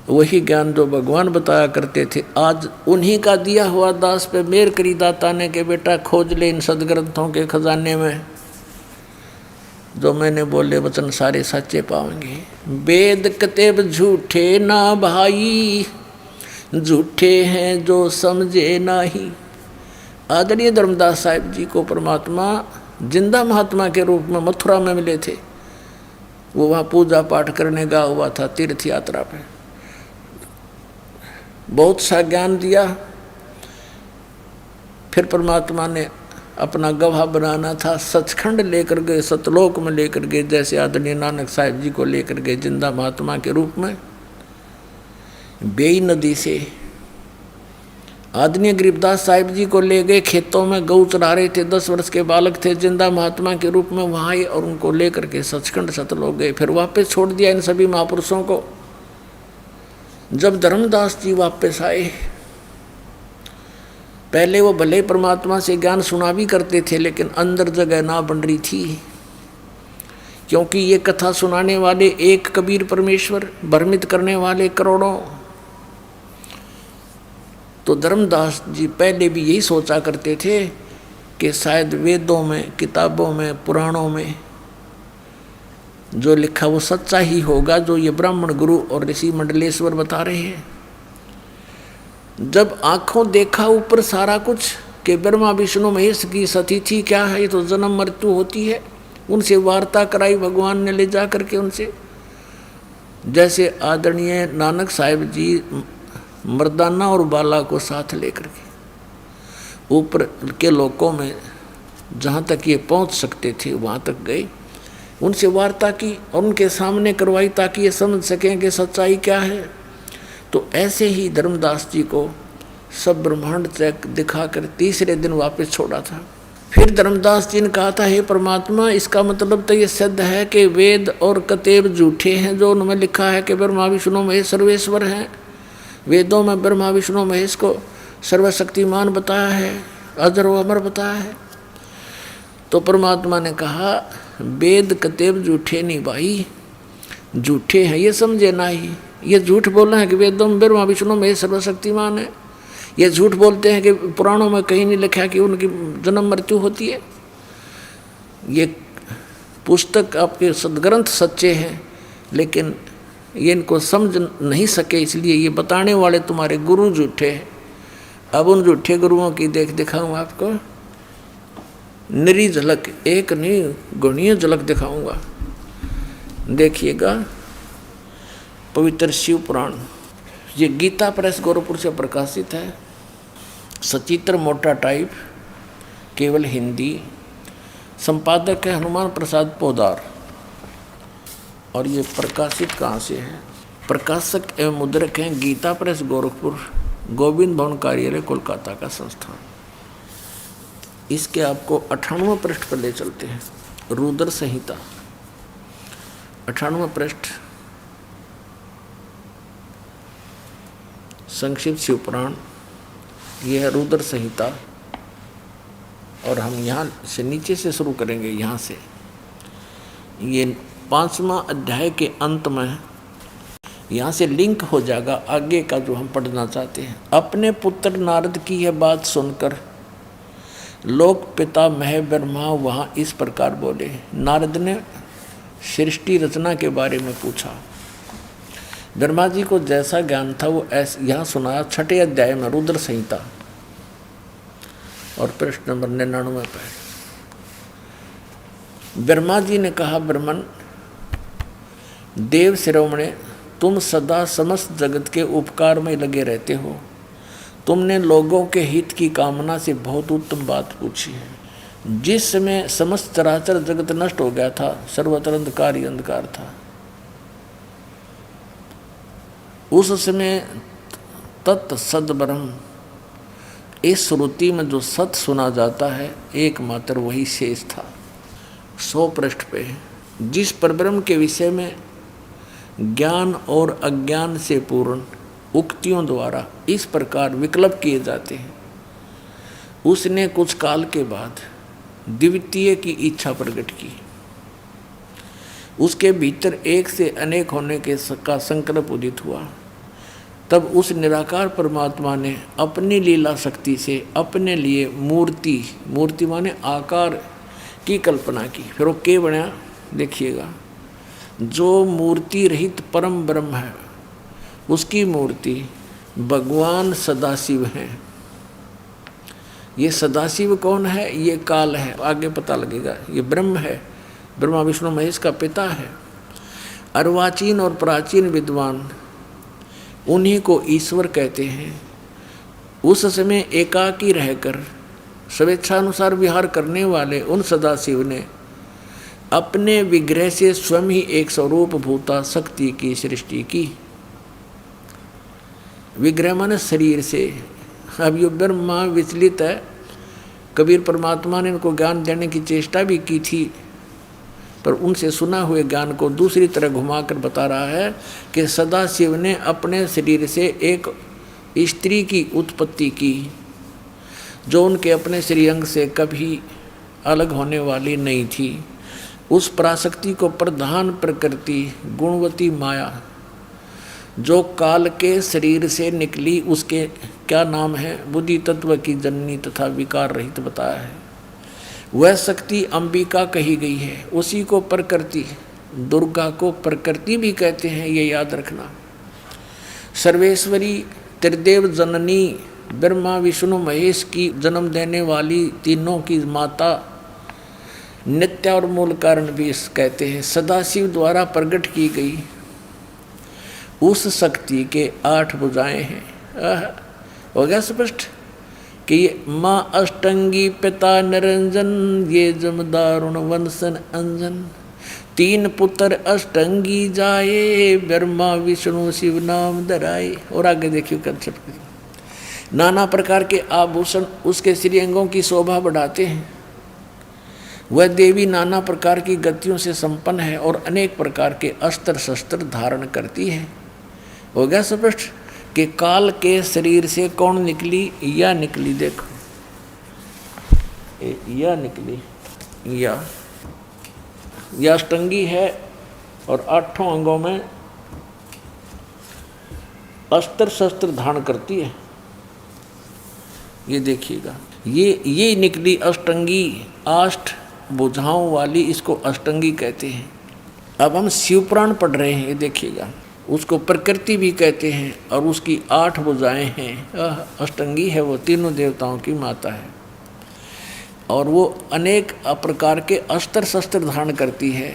वही ज्ञान जो भगवान बताया करते थे, आज उन्हीं का दिया हुआ दास पे मेर करी दाता ने के बेटा खोज ले इन सदग्रंथों के खजाने में। जो मैंने बोले वचन सारे सच्चे पाएंगे। वेद कतेब झूठे ना भाई, झूठे हैं जो समझे नाही। आदरणीय धर्मदास साहिब जी को परमात्मा जिंदा महात्मा के रूप में मथुरा में मिले थे। वो वहाँ पूजा पाठ करने गया हुआ था तीर्थ यात्रा पे। बहुत सा ज्ञान दिया। फिर परमात्मा ने अपना गवाह बनाना था, सचखंड लेकर गए, सतलोक में लेकर गए, जैसे आदरणीय नानक साहिब जी को लेकर गए जिंदा महात्मा के रूप में। बेई नदी से आदरणीय गरीबदास साहिब जी को ले गए, खेतों में गऊ चरा रहे थे, 10 वर्ष के बालक थे, जिंदा महात्मा के रूप में वहाँ आए और उनको लेकर के सचखंड सतलोक गए। फिर वापस छोड़ दिया इन सभी महापुरुषों को। जब धर्मदास जी वापस आए, पहले वो भले परमात्मा से ज्ञान सुना भी करते थे, लेकिन अंदर जगह ना बन रही थी, क्योंकि ये कथा सुनाने वाले एक कबीर परमेश्वर, भ्रमित करने वाले करोड़ों। तो धर्मदास जी पहले भी यही सोचा करते थे कि शायद वेदों में, किताबों में, पुराणों में जो लिखा वो सच्चा ही होगा, जो ये ब्राह्मण गुरु और ऋषि मंडलेश्वर बता रहे हैं। जब आंखों देखा ऊपर सारा कुछ कि ब्रह्मा विष्णु महेश की सतिथि क्या है, ये तो जन्म मृत्यु होती है। उनसे वार्ता कराई भगवान ने ले जा करके उनसे। जैसे आदरणीय नानक साहिब जी मर्दाना और बाला को साथ लेकर के ऊपर के लोकों में जहाँ तक ये पहुँच सकते थे वहाँ तक गए, उनसे वार्ता की और उनके सामने करवाई ताकि ये समझ सकें कि सच्चाई क्या है। तो ऐसे ही धर्मदास जी को सब ब्रह्मांड चेक दिखाकर तीसरे दिन वापस छोड़ा था। फिर धर्मदास जी ने कहा था, हे परमात्मा, इसका मतलब तो ये सिद्ध है कि वेद और कतेब झूठे हैं जो उनमें लिखा है कि ब्रह्मा विष्णु महेश सर्वेश्वर हैं। वेदों में ब्रह्मा विष्णु महेश को सर्वशक्तिमान बताया है, अजर व अमर बताया है। तो परमात्मा ने कहा, वेद कतेब झूठे नहीं भाई, झूठे हैं ये समझे ना ही। ये झूठ बोलना है कि वेदों में ब्रह्मा विष्णु महेश सर्वशक्तिमान है। ये झूठ बोलते हैं कि पुराणों में कहीं नहीं लिखा कि उनकी जन्म मृत्यु होती है। ये पुस्तक आपके सदग्रंथ सच्चे हैं, लेकिन ये इनको समझ नहीं सके, इसलिए ये बताने वाले तुम्हारे गुरु झूठे हैं। अब उन झूठे गुरुओं की दिखाऊँ आपको निरी झलक, एक नहीं गुणीय झलक दिखाऊंगा। देखिएगा पवित्र शिव पुराण, ये गीता प्रेस गोरखपुर से प्रकाशित है। सचित्र मोटा टाइप, केवल हिंदी। संपादक है हनुमान प्रसाद पोदार। और ये प्रकाशित कहाँ से है? प्रकाशक एवं मुद्रक हैं गीता प्रेस गोरखपुर, गोविंद भवन कार्यालय कोलकाता का संस्थान। इसके आपको 98वें पृष्ठ पर ले चलते हैं। रुद्र संहिता 98वां पृष्ठ, संक्षिप्त शिवपुराण, यह है रुद्र संहिता। और हम यहाँ से नीचे से शुरू करेंगे। यहाँ से ये 5वां अध्याय के अंत में यहाँ से लिंक हो जाएगा आगे का जो हम पढ़ना चाहते हैं। अपने पुत्र नारद की यह बात सुनकर लोक पिता मह ब्रह्मा वहाँ इस प्रकार बोले। नारद ने सृष्टि रचना के बारे में पूछा। ब्रह्मा जी को जैसा ज्ञान था वो ऐसे यहाँ सुनाया 6ठे अध्याय में रुद्र संहिता और पृष्ठ नंबर 99 पर। ब्रह्मा जी ने कहा, ब्रह्मन देव शिरोमणे, तुम सदा समस्त जगत के उपकार में लगे रहते हो। तुमने लोगों के हित की कामना से बहुत उत्तम बात पूछी है। जिस समय समस्त चराचर जगत नष्ट हो गया था, सर्वत्र अंधकार ही अंधकार था, उस समय तत् सद्ब्रह्म, इस श्रुति में जो सत सुना जाता है एकमात्र वही शेष था। 100 पृष्ठ पे जिस परब्रह्म के विषय में ज्ञान और अज्ञान से पूर्ण उक्तियों द्वारा इस प्रकार विकल्प किए जाते हैं, उसने कुछ काल के बाद द्वितीय की इच्छा प्रकट की। उसके भीतर एक से अनेक होने का संकल्प उदित हुआ। तब उस निराकार परमात्मा ने अपनी लीला शक्ति से अपने लिए मूर्ति माने आकार की कल्पना की। फिर वो क्या बना देखिएगा। जो मूर्ति रहित परम ब्रह्म है उसकी मूर्ति भगवान सदाशिव हैं। ये सदाशिव कौन है? ये काल है, आगे पता लगेगा। ये ब्रह्म है, ब्रह्मा विष्णु महेश का पिता है। अर्वाचीन और प्राचीन विद्वान उन्हीं को ईश्वर कहते हैं। उस समय एकाकी रहकर स्वेच्छानुसार विहार करने वाले उन सदाशिव ने अपने विग्रह से स्वयं ही एक स्वरूप भूता शक्ति की सृष्टि की। विग्रह माने शरीर से। अब ये ब्रह्मा विचलित है। कबीर परमात्मा ने इनको ज्ञान देने की चेष्टा भी की थी, पर उनसे सुना हुए ज्ञान को दूसरी तरह घुमाकर बता रहा है कि सदाशिव ने अपने शरीर से एक स्त्री की उत्पत्ति की जो उनके अपने श्रीअंग से कभी अलग होने वाली नहीं थी। उस पराशक्ति को प्रधान प्रकृति गुणवती माया जो काल के शरीर से निकली, उसके क्या नाम है? बुद्धि तत्व की जननी तथा विकार रहित बताया है। वह शक्ति अंबिका कही गई है। उसी को प्रकृति, दुर्गा को प्रकृति भी कहते हैं, ये याद रखना। सर्वेश्वरी त्रिदेव जननी ब्रह्मा विष्णु महेश की जन्म देने वाली तीनों की माता, नित्य और मूल कारण भी कहते हैं। सदाशिव द्वारा प्रकट की गई उस शक्ति के 8 भुजाएं हैं। हो गया स्पष्ट कि ये माँ अष्टंगी पिता निरंजन, ये जमदारुण वंशन अंजन। 3 पुत्र अष्टंगी जाए, ब्रह्मा विष्णु शिव नाम धराए। और आगे देखिए कंसेप्ट। नाना प्रकार के आभूषण उसके श्रीअंगों की शोभा बढ़ाते हैं। वह देवी नाना प्रकार की गतियों से संपन्न है और अनेक प्रकार के अस्त्र शस्त्र धारण करती है। हो गया स्पष्ट कि काल के शरीर से कौन निकली? या निकली, देखो या निकली, या अष्टंगी है और 8 अंगों में अस्त्र शस्त्र धारण करती है। ये देखिएगा, ये निकली अष्टंगी, 8 भुजाओं वाली, इसको अष्टंगी कहते हैं। अब हम शिवपुराण पढ़ रहे हैं, ये देखिएगा। उसको प्रकृति भी कहते हैं और उसकी 8 भुजाएं हैं। अष्टंगी है, वो तीनों देवताओं की माता है और वो अनेक प्रकार के अस्त्र शस्त्र धारण करती है।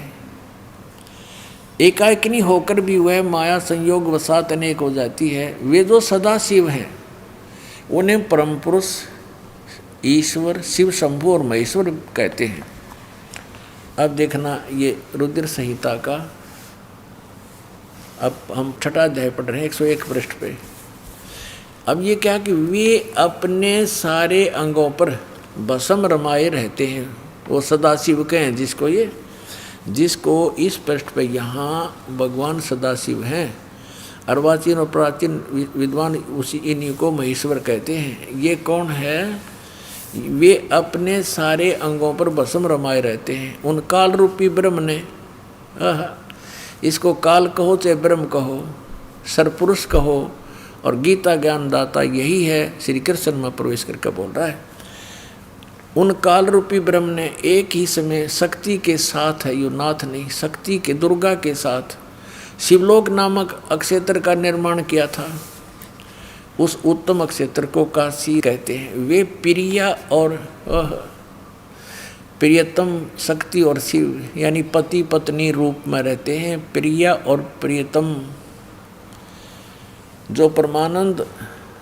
एकाकिनी होकर भी वह माया संयोग वसात अनेक हो जाती है। वे जो सदा शिव हैं उन्हें परम पुरुष ईश्वर शिव शंभु और महेश्वर कहते हैं। अब देखना ये रुद्र संहिता का, अब हम छठा अध्याय पढ़ रहे हैं 101 पृष्ठ पे। अब ये क्या कि वे अपने सारे अंगों पर भस्म रमाए रहते हैं। वो सदाशिव कहें जिसको, ये जिसको इस पृष्ठ पे यहाँ भगवान सदाशिव हैं। अर्वाचीन और प्राचीन विद्वान उसी इन्हीं को महेश्वर कहते हैं। ये कौन है? वे अपने सारे अंगों पर भस्म रमाए रहते हैं। उन काल रूपी ब्रह्म ने, इसको काल कहो चाहे ब्रह्म कहो, सरपुरुष कहो, और गीता ज्ञानदाता यही है, श्री कृष्ण में प्रवेश करके बोल रहा है। उन काल रूपी ब्रह्म ने एक ही समय शक्ति के साथ है, यो नाथ नहीं, शक्ति के दुर्गा के साथ शिवलोक नामक अक्षेत्र का निर्माण किया था। उस उत्तम अक्षेत्र को काशी कहते हैं। वे प्रिया और प्रियतम शक्ति और शिव यानी पति पत्नी रूप में रहते हैं। प्रिया और प्रियतम जो परमानंद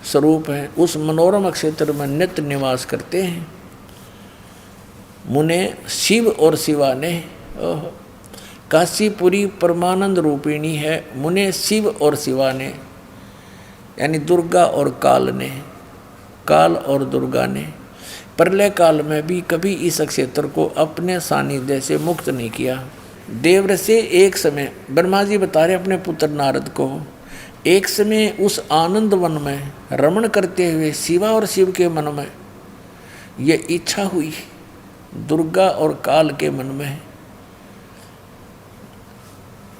स्वरूप है उस मनोरम क्षेत्र में नित्य निवास करते हैं। मुने शिव और शिवा ने, काशीपुरी परमानंद रूपिणी है। मुने शिव और शिवा ने यानी दुर्गा और काल ने, काल और दुर्गा ने प्रलय काल में भी कभी इस क्षेत्र को अपने सानिध्य से मुक्त नहीं किया। देवर से एक समय ब्रह्मा जी बता रहे अपने पुत्र नारद को, एक समय उस आनंद वन में रमण करते हुए शिवा और शिव के मन में ये इच्छा हुई, दुर्गा और काल के मन में,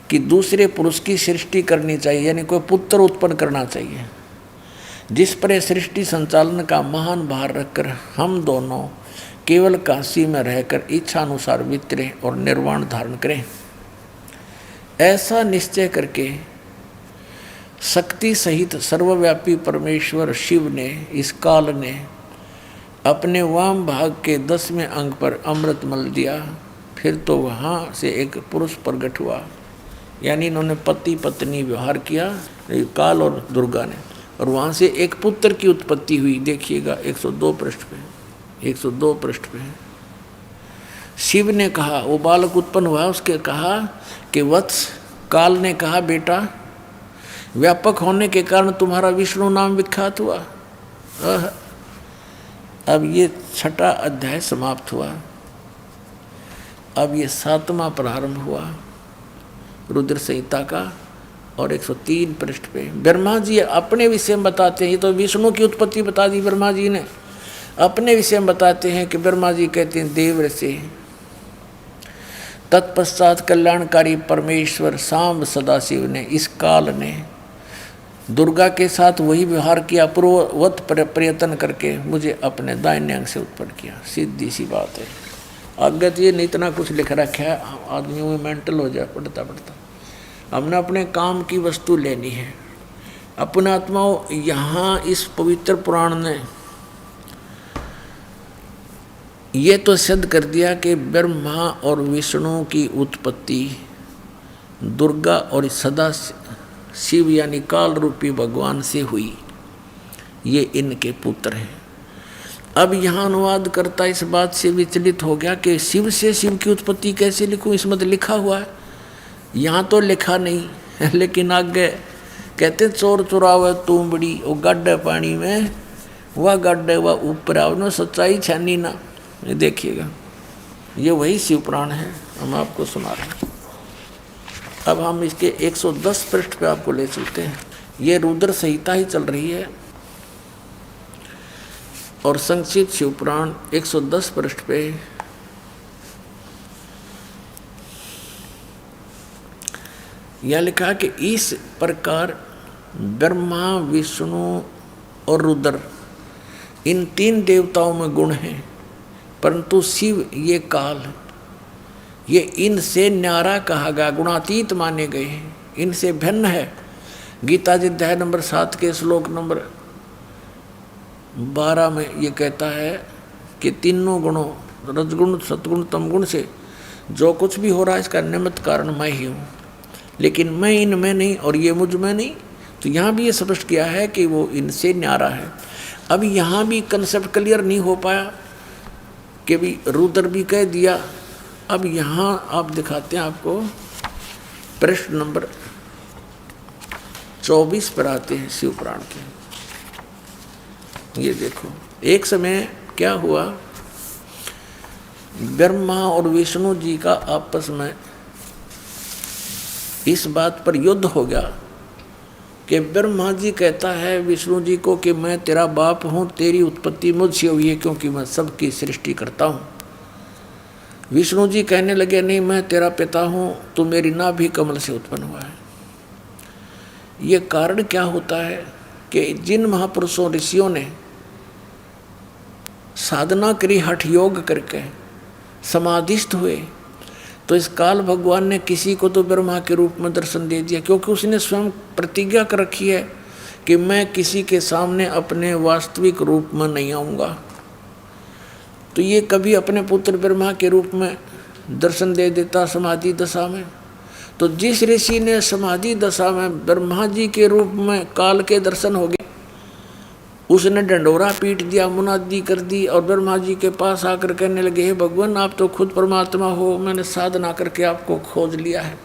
कि दूसरे पुरुष की सृष्टि करनी चाहिए, यानी कोई पुत्र उत्पन्न करना चाहिए, जिस पर सृष्टि संचालन का महान भार रखकर हम दोनों केवल काशी में रहकर इच्छा अनुसार विचरें और निर्वाण धारण करें। ऐसा निश्चय करके शक्ति सहित सर्वव्यापी परमेश्वर शिव ने, इस काल ने अपने वाम भाग के 10वें अंग पर अमृत मल दिया। फिर तो वहाँ से एक पुरुष प्रकट हुआ, यानी इन्होंने पति पत्नी व्यवहार किया काल और दुर्गा ने, और वहाँ से एक पुत्र की उत्पत्ति हुई। देखिएगा 102 पृष्ठ पे, 102 पृष्ठ पे शिव ने कहा, वो बालक उत्पन्न हुआ, उसके कहा कि वत्स, काल ने कहा बेटा व्यापक होने के कारण तुम्हारा विष्णु नाम विख्यात हुआ। अब ये छठा अध्याय समाप्त हुआ। अब ये 7वां प्रारंभ हुआ रुद्र संहिता का, और 103 पृष्ठ पे ब्रह्मा जी अपने विषय में बताते हैं। ये तो विष्णु की उत्पत्ति बता दी ब्रह्मा जी ने, अपने विषय में बताते हैं कि ब्रह्मा जी कहते हैं देवर से, तत्पश्चात कल्याणकारी परमेश्वर सांब सदाशिव ने, इस काल ने दुर्गा के साथ वही व्यवहार किया, पूर्ववत प्रयत्न करके मुझे अपने दाहिने अंग से उत्पन्न किया। सीधी सी बात है। आगे तो ये नहीं इतना कुछ लिख रखा है, आदमियों में मेंटल हो जाए पढ़ता पढ़ता। हमने अपने काम की वस्तु लेनी है। अपने आत्माओं, यहाँ इस पवित्र पुराण ने ये तो सिद्ध कर दिया कि ब्रह्मा और विष्णु की उत्पत्ति दुर्गा और सदा शिव यानी काल रूपी भगवान से हुई, ये इनके पुत्र हैं। अब यहाँ अनुवाद करता इस बात से विचलित हो गया कि शिव से शिव की उत्पत्ति कैसे लिखूँ, इसमें तो लिखा हुआ है, यहाँ तो लिखा नहीं। लेकिन आगे कहते चोर चुरावे तुमबड़ी, वो गड्ढे पानी में, वह गड्ढे वह ऊपर आवनो, सच्चाई छानी ना। ये देखिएगा, ये वही शिव पुराण है, हम आपको सुना रहे हैं। अब हम इसके 110 पृष्ठ पे आपको ले चलते हैं। ये रुद्र संहिता ही चल रही है, और संक्षिप्त शिवपुराण 110 पृष्ठ पे यह लिखा कि इस प्रकार ब्रह्मा विष्णु और रुद्र इन 3 देवताओं में गुण हैं, परंतु शिव ये काल, ये इनसे न्यारा कहा गया, गुणातीत माने गए हैं, इनसे भिन्न है। गीता जी अध्याय नंबर 7 के श्लोक नंबर 12 में ये कहता है कि तीनों गुणों रजगुण सतगुण तमगुण से जो कुछ भी हो रहा है इसका निमित्त कारण मैं ही हूँ, लेकिन मैं इनमें नहीं और ये मुझ में नहीं। तो यहाँ भी ये स्पष्ट किया है कि वो इनसे न्यारा है। अब यहाँ भी कंसेप्ट क्लियर नहीं हो पाया कि भी रुद्र भी कह दिया अब यहाँ आप दिखाते हैं, आपको प्रश्न नंबर 24 पर आते हैं शिव पुराण के। ये देखो, एक समय क्या हुआ, ब्रह्मा और विष्णु जी का आपस में इस बात पर युद्ध हो गया कि ब्रह्मा जी कहता है विष्णु जी को कि मैं तेरा बाप हूँ, तेरी उत्पत्ति मुझसे हुई है क्योंकि मैं सबकी सृष्टि करता हूँ। विष्णु जी कहने लगे नहीं, मैं तेरा पिता हूँ, तू मेरी नाभि कमल से उत्पन्न हुआ है। ये कारण क्या होता है कि जिन महापुरुषों ऋषियों ने साधना करी, हठ योग करके समाधिस्थ हुए, तो इस काल भगवान ने किसी को तो ब्रह्मा के रूप में दर्शन दे दिया, क्योंकि उसने स्वयं प्रतिज्ञा कर रखी है कि मैं किसी के सामने अपने वास्तविक रूप में नहीं आऊँगा। तो ये कभी अपने पुत्र ब्रह्मा के रूप में दर्शन दे देता समाधि दशा में। तो जिस ऋषि ने समाधि दशा में ब्रह्मा जी के रूप में काल के दर्शन हो गए, उसने डंडोरा पीट दिया, मुनादी कर दी और ब्रह्मा जी के पास आकर कहने लगे, हे भगवान आप तो खुद परमात्मा हो, मैंने साधना करके आपको खोज लिया है।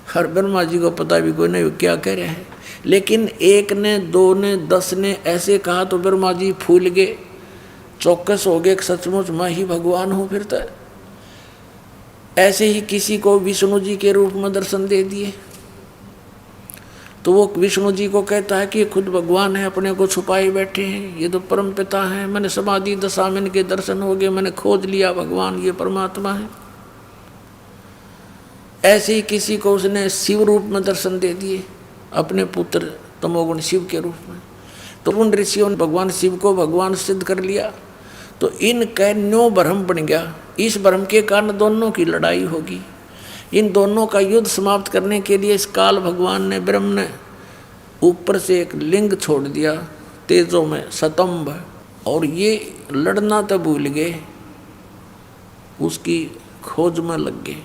हर ब्रह्मा जी को पता भी कोई नहीं क्या कह रहे हैं, लेकिन एक ने, दो ने, 10 ने ऐसे कहा तो ब्रह्मा जी फूल गए, चौकस हो गए, सचमुच मैं ही भगवान हूँ। फिर तो ऐसे ही किसी को विष्णु जी के रूप में दर्शन दे दिए, तो वो विष्णु जी को कहता है कि खुद भगवान है, अपने को छुपाए बैठे हैं, ये तो परम पिता हैं, मैंने समाधि दशा में इनके दर्शन हो गए, मैंने खोज लिया भगवान ये परमात्मा है। ऐसे ही किसी को उसने शिव रूप में दर्शन दे दिए, अपने पुत्र तमोगुण शिव के रूप में। तो उन ऋषियों ने भगवान शिव को भगवान सिद्ध कर लिया। तो इनका न्यो भ्रम बन गया। इस भ्रम के कारण दोनों की लड़ाई होगी। इन दोनों का युद्ध समाप्त करने के लिए इस काल भगवान ने, ब्रह्म ने ऊपर से एक लिंग छोड़ दिया तेजों में, सतंभ, और ये लड़ना तो भूल गए, उसकी खोज में लग गए।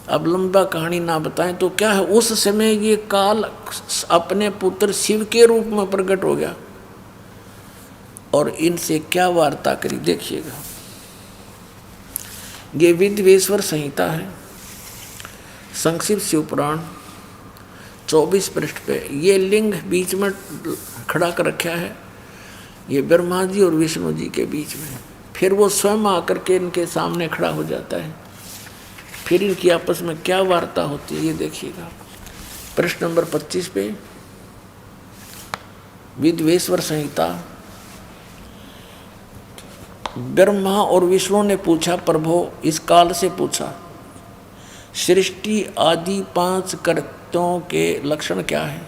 अब लंबा कहानी ना बताएं तो क्या है, उस समय ये काल अपने पुत्र शिव के रूप में प्रकट हो गया और इनसे क्या वार्ता करी देखिएगा। ये विद्वेश्वर संहिता है, संक्षिप्त शिव पुराण 24 पृष्ठ पे ये लिंग बीच में खड़ा कर रखा है, ये ब्रह्मा जी और विष्णु जी के बीच में। फिर वो स्वयं आकर के इनके सामने खड़ा हो जाता है। फिर इनकी आपस में क्या वार्ता होती है ये देखिएगा। प्रश्न नंबर 25 पे विद्वेश्वर संहिता। ब्रह्मा और विष्णु ने पूछा, प्रभो इस काल से पूछा, सृष्टि आदि 5 कृत्यों के लक्षण क्या है,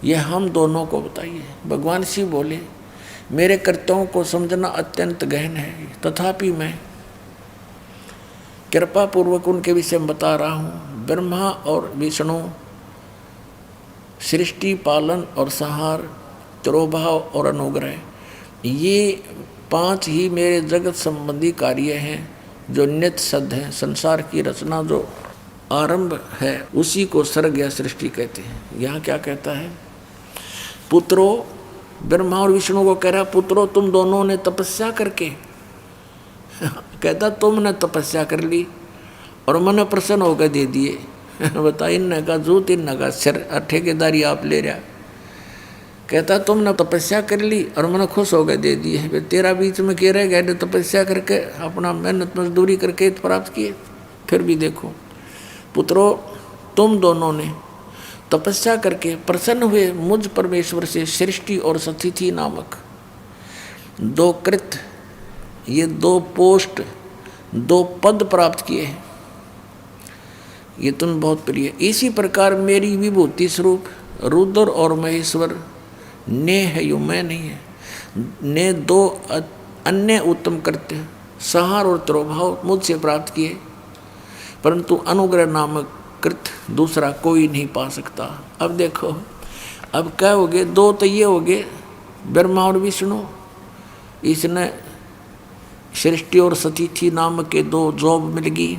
यह हम दोनों को बताइए। भगवान शिव बोले, मेरे कृत्यों को समझना अत्यंत गहन है, तथापि मैं कृपा पूर्वक उनके विषय में बता रहा हूँ। ब्रह्मा और विष्णु सृष्टि, पालन और संहार, तिरोभाव और अनुग्रह, ये 5 ही मेरे जगत संबंधी कार्य हैं जो नित्य सिद्ध हैं। संसार की रचना जो आरंभ है उसी को सर्ग या सृष्टि कहते हैं। यहाँ क्या कहता है, पुत्रो, ब्रह्मा और विष्णु को कह रहा, पुत्रो तुम दोनों ने तपस्या करके कहता तुमने तपस्या कर ली और मैंने प्रसन्न होकर दे दिए। बता, इनने का जूत, इनने का सिर, ठेकेदारी आप ले रहा। कहता तुमने तपस्या कर ली और मैंने खुश होकर दे दिए। फिर तेरा बीच में कह रहे गए तपस्या करके अपना मेहनत मजदूरी करके प्राप्त किए। फिर भी देखो पुत्रो, तुम दोनों ने तपस्या करके प्रसन्न हुए मुझ परमेश्वर से सृष्टि और स्थिति नामक 2 कृत, ये 2 पोस्ट, 2 पद प्राप्त किए हैं। ये तुम बहुत प्रिय। इसी प्रकार मेरी विभूति स्वरूप रुद्र और महेश्वर ने है, यू मैं नहीं है, ने 2 अन्य उत्तम कृत्य संहार और तिरोभाव मुझसे प्राप्त किए, परंतु अनुग्रह नामक कृत दूसरा कोई नहीं पा सकता। अब देखो, अब क्या हो गए, 2 तो ये हो गए ब्रह्मा और विष्णु, इसने सृष्टि और स्थिति नामक के 2 जॉब मिल गई,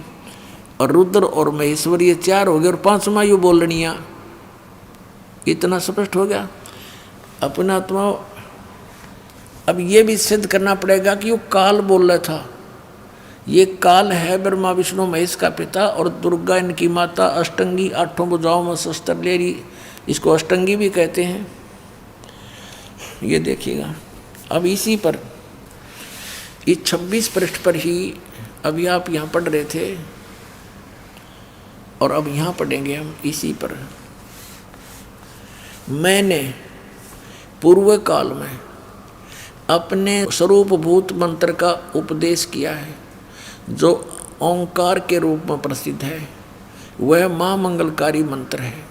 और रुद्र और महेश्वर ये 4 हो गए, और 5वां यू बोलनिया। इतना स्पष्ट हो गया अपना आत्मा। अब ये भी सिद्ध करना पड़ेगा कि वो काल बोल रहा था, ये काल है ब्रह्मा विष्णु महेश का पिता और दुर्गा इनकी माता, अष्टंगी, 8 भुजाओं में शस्त्र ले रही, इसको अष्टंगी भी कहते हैं। ये देखिएगा। अब इसी पर इस 26 पृष्ठ पर ही अभी आप यहाँ पढ़ रहे थे और अब यहाँ पढ़ेंगे हम इसी पर। मैंने पूर्व काल में अपने स्वरूपभूत मंत्र का उपदेश किया है जो ओंकार के रूप में प्रसिद्ध है। वह महामंगलकारी मंत्र है।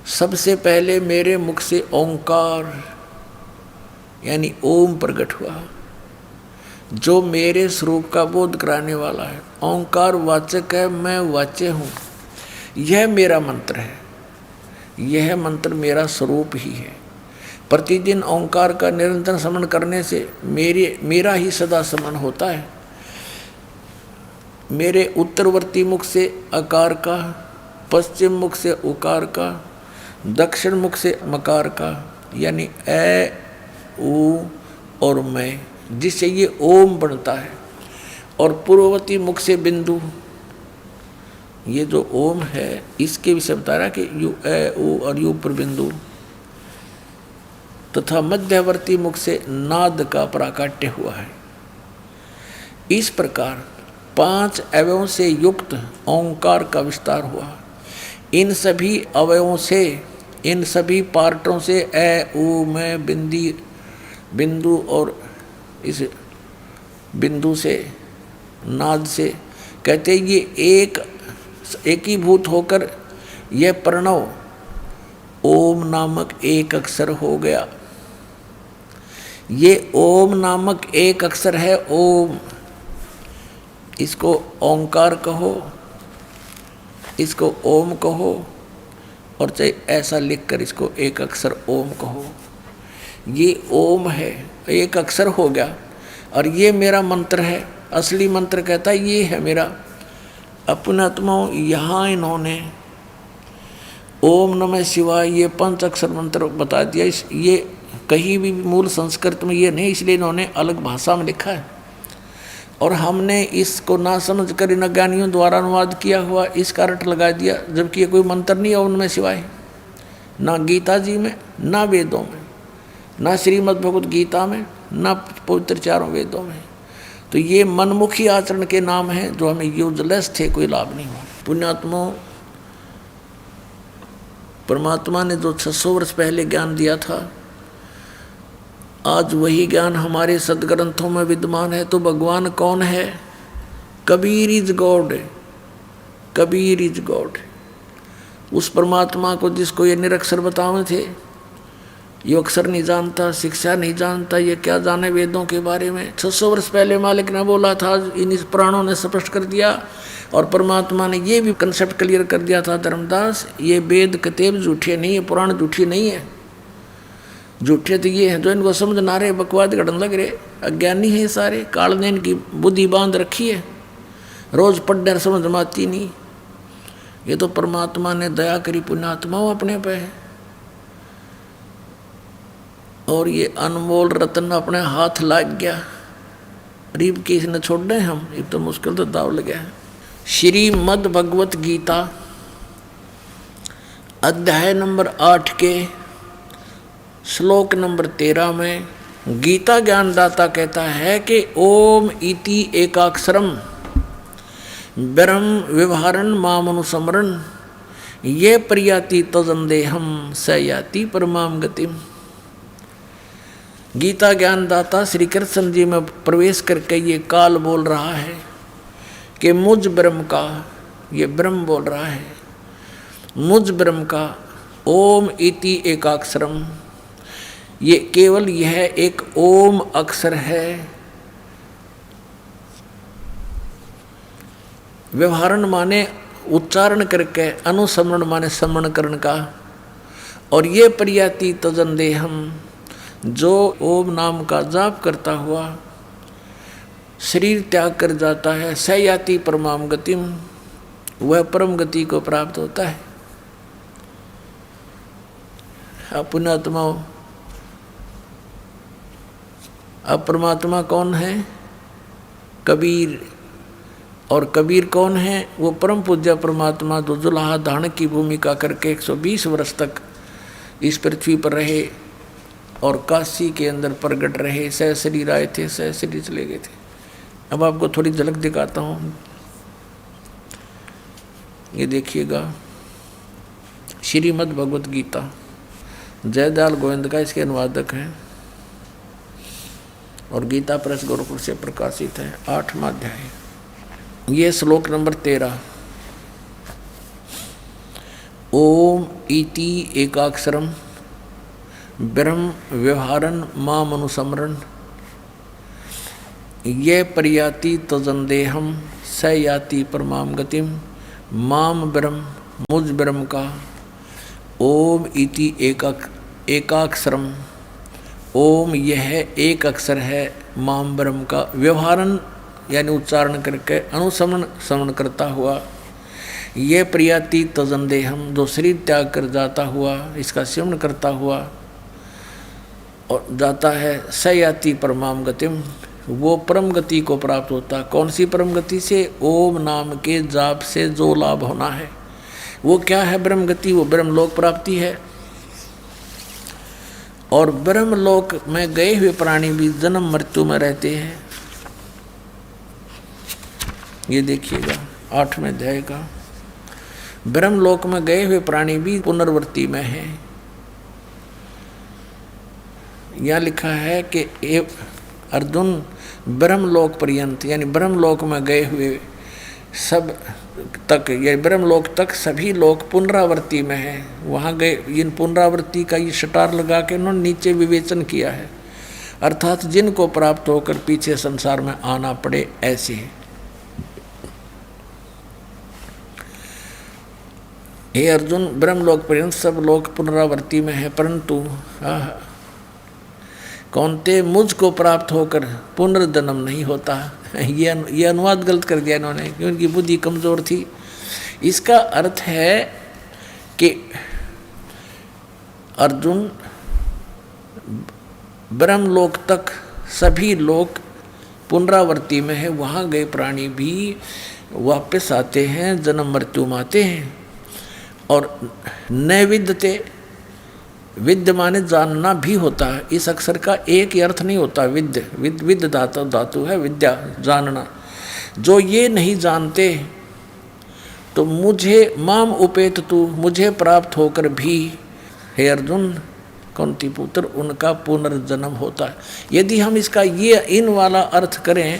सबसे पहले मेरे मुख से ओंकार यानी ओम प्रकट हुआ जो मेरे स्वरूप का बोध कराने वाला है। ओंकार वाचक है, मैं वाच्य हूँ। यह मेरा मंत्र है, यह मंत्र मेरा स्वरूप ही है। प्रतिदिन ओंकार का निरंतर स्मरण करने से मेरा ही सदा स्मरण होता है। मेरे उत्तरवर्ती मुख से अकार का, पश्चिम मुख से उकार का, दक्षिण मुख से मकार का यानी ए ऊ और मैं, जिससे ये ओम बनता है, और पूर्ववर्ती मुख से बिंदु, ये जो ओम है इसके विषय बता रहा कि यू ए ऊ और यू पर बिंदु, तथा मध्यवर्ती मुख से नाद का प्राकट्य हुआ है। इस प्रकार 5 अवयवों से युक्त ओंकार का विस्तार हुआ। इन सभी अवयवों से, इन सभी पार्टों से ए ऊ मैं बिंदु और इस बिंदु से नाद से कहते ये एकीभूत होकर यह प्रणव ओम नामक एक अक्षर हो गया। ये ओम नामक एक अक्षर है ओम। इसको ओंकार कहो, इसको ओम कहो, और चाहे ऐसा लिखकर इसको एक अक्षर ओम कहो। ये ओम है, एक अक्षर हो गया, और ये मेरा मंत्र है। असली मंत्र कहता है ये है मेरा। अपने आत्माओं यहाँ इन्होंने ओम नमः शिवाय ये 5 अक्षर मंत्र बता दिया। ये कहीं भी मूल संस्कृत में ये नहीं, इसलिए इन्होंने अलग भाषा में लिखा है और हमने इसको ना समझ कर इन अज्ञानियों द्वारा अनुवाद किया हुआ इसका अर्थ लगा दिया, जबकि ये कोई मंत्र नहीं है ओम नमः शिवाय। ना गीता जी में, ना वेदों में, ना श्रीमद् भगवत गीता में, ना पवित्र 4 वेदों में। तो ये मनमुखी आचरण के नाम हैं जो हमें यूजलेस थे, कोई लाभ नहीं हुआ। पुण्यात्मा, परमात्मा ने जो 600 वर्ष पहले ज्ञान दिया था, आज वही ज्ञान हमारे सदग्रंथों में विद्यमान है। तो भगवान कौन है? Kabir is God, Kabir is God. उस परमात्मा को जिसको ये निरक्षर बताए थे, ये अक्षर नहीं जानता, शिक्षा नहीं जानता, ये क्या जाने वेदों के बारे में। 600 वर्ष पहले मालिक ने बोला था, इन पुराणों ने स्पष्ट कर दिया, और परमात्मा ने ये भी कंसेप्ट क्लियर कर दिया था, धर्मदास ये वेद किताब झूठे नहीं है, पुराण झूठी नहीं है। झूठे तो ये हैं जो इनको समझ ना रहे, बकवाद गढ़ने लग रहे, अज्ञानी है सारे। काल ने इनकी बुद्धि बांध रखी है, रोज पढ़ने समझ में आती नहीं। ये तो परमात्मा ने दया करी पुण्यात्माओं अपने पे है, और ये अनमोल रत्न अपने हाथ लग गया। गरीब की इसने छोड़ रहे हम, ये तो मुश्किल तो दाव लग गया है। श्रीमद् भगवत गीता अध्याय नंबर 8 के श्लोक नंबर 13 में गीता ज्ञानदाता कहता है कि ओम इति एकाक्षरम ब्रह्म व्यवहारन मामनुसमरण ये प्रयाति तजंदेहम स याति परमाम गतिम। गीता ज्ञानदाता श्री कृष्ण जी में प्रवेश करके ये काल बोल रहा है कि मुझ ब्रह्म का, ये ब्रह्म बोल रहा है, मुझ ब्रह्म का ओम इति एकाक्षरम, ये केवल यह एक ओम अक्षर है। व्यवहारण माने उच्चारण करके, अनुसमरण माने स्मरण करने का, और ये प्रयाति तजंदेहम जो ओम नाम का जाप करता हुआ शरीर त्याग कर जाता है, सयाति परमाम गतिम, वह परम गति को प्राप्त होता है। अपने आत्माओं, अब परमात्मा कौन है? कबीर और कबीर कौन है? वो परम पूज्य परमात्मा जो जुलाहा धारण की भूमिका करके 120 वर्ष तक इस पृथ्वी पर रहे और काशी के अंदर प्रगट रहे। सहशरीर आए थे, सहशरीर चले गए थे। अब आपको थोड़ी झलक दिखाता हूँ, ये देखिएगा। श्रीमद् भगवत गीता, जयदयाल गोविंद का इसके अनुवादक हैं और गीता प्रेस गोरखपुर से प्रकाशित है। 8वां अध्याय, ये श्लोक नंबर 13। ओम इति एकाक्षरम ब्रह्म व्यवहारन माम अनुसमरन ये पर्याति तजंदेहम स याति परमाम गतिम माम ब्रह्म मुझ ब्रह्म का। ओम इति एकाक्षरम, ओम यह एक अक्षर है माम ब्रह्म का, व्यवहारन यानी उच्चारण करके, अनुसमन करता हुआ, ये प्रियाति तजंदेहम जो शरीर त्याग कर जाता हुआ, इसका सेवन करता हुआ और जाता है, सयाति परमाम गतिम, वो परम गति को प्राप्त होता। कौन सी परम गति से? ओम नाम के जाप से जो लाभ होना है वो क्या है? ब्रह्म गति, वो ब्रह्मलोक प्राप्ति है। और ब्रह्मलोक में गए हुए प्राणी भी जन्म मृत्यु में रहते हैं। ये देखिएगा 8वें अध्याय का, ब्रह्मलोक में गए हुए प्राणी भी पुनर्वृत्ति में है। यहाँ लिखा है कि अर्जुन ब्रह्मलोक पर्यंत, यानी ब्रह्मलोक में गए हुए सब तक, ये ब्रह्मलोक तक सभी लोग पुनरावृत्ति में हैं। वहाँ गए, इन पुनरावृत्ति का ये शटार लगा के उन्होंने नीचे विवेचन किया है, अर्थात जिनको प्राप्त होकर पीछे संसार में आना पड़े ऐसे। हे अर्जुन, ब्रह्मलोक पर्यंत सब लोग पुनरावृत्ति में है, परंतु कौनते मुझको प्राप्त होकर पुनर्जन्म नहीं होता। ये अनुवाद गलत कर दिया इन्होंने, क्योंकि उनकी बुद्धि कमजोर थी। इसका अर्थ है कि अर्जुन, ब्रह्मलोक तक सभी लोग पुनरावृत्ति में है, वहाँ गए प्राणी भी वापस आते हैं, जन्म मृत्यु में आते हैं। और नैविद्यते, विद्य माने जानना भी होता है। इस अक्षर का एक ही अर्थ नहीं होता। विद्य धातु है, विद्या जानना। जो ये नहीं जानते तो मुझे माम उपेत तू, मुझे प्राप्त होकर भी हे अर्जुन कुंती पुत्र उनका पुनर्जन्म होता है। यदि हम इसका ये इन वाला अर्थ करें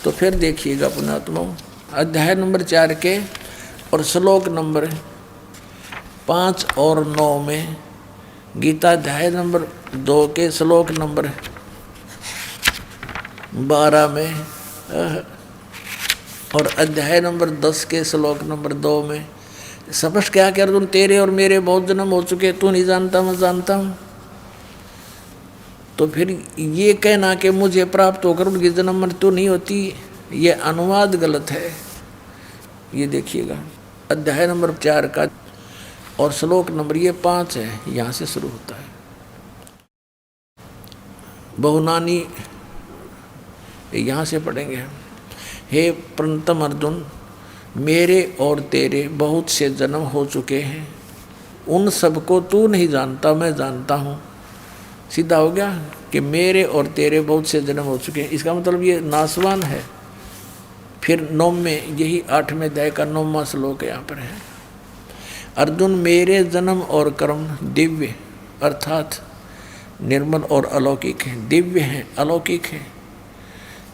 तो फिर देखिएगा पुण्यात्मा, अध्याय नंबर 4 के और श्लोक नंबर 5 और 9 में, गीता अध्याय नंबर 2 के श्लोक नंबर 12 में और अध्याय नंबर 10 के श्लोक नंबर 2 में स्पष्ट क्या कि अर्जुन तेरे और मेरे बहुत जन्म हो चुके, तू नहीं जानता मैं जानता हूँ। तो फिर ये कहना कि मुझे प्राप्त होकर उनकी जन्म मृत्यु नहीं होती, ये अनुवाद गलत है। ये देखिएगा अध्याय नंबर 4 का और श्लोक नंबर ये 5 है, यहाँ से शुरू होता है। बहुनानी यहाँ से पढ़ेंगे। हे प्रणतम अर्जुन, मेरे और तेरे बहुत से जन्म हो चुके हैं, उन सबको तू नहीं जानता मैं जानता हूँ। सीधा हो गया कि मेरे और तेरे बहुत से जन्म हो चुके हैं, इसका मतलब ये नासवान है। फिर 9 में यही 8वें अध्याय का 9वां श्लोक यहाँ पर है। अर्जुन मेरे जन्म और कर्म दिव्य अर्थात निर्मल और अलौकिक हैं, दिव्य हैं, अलौकिक हैं।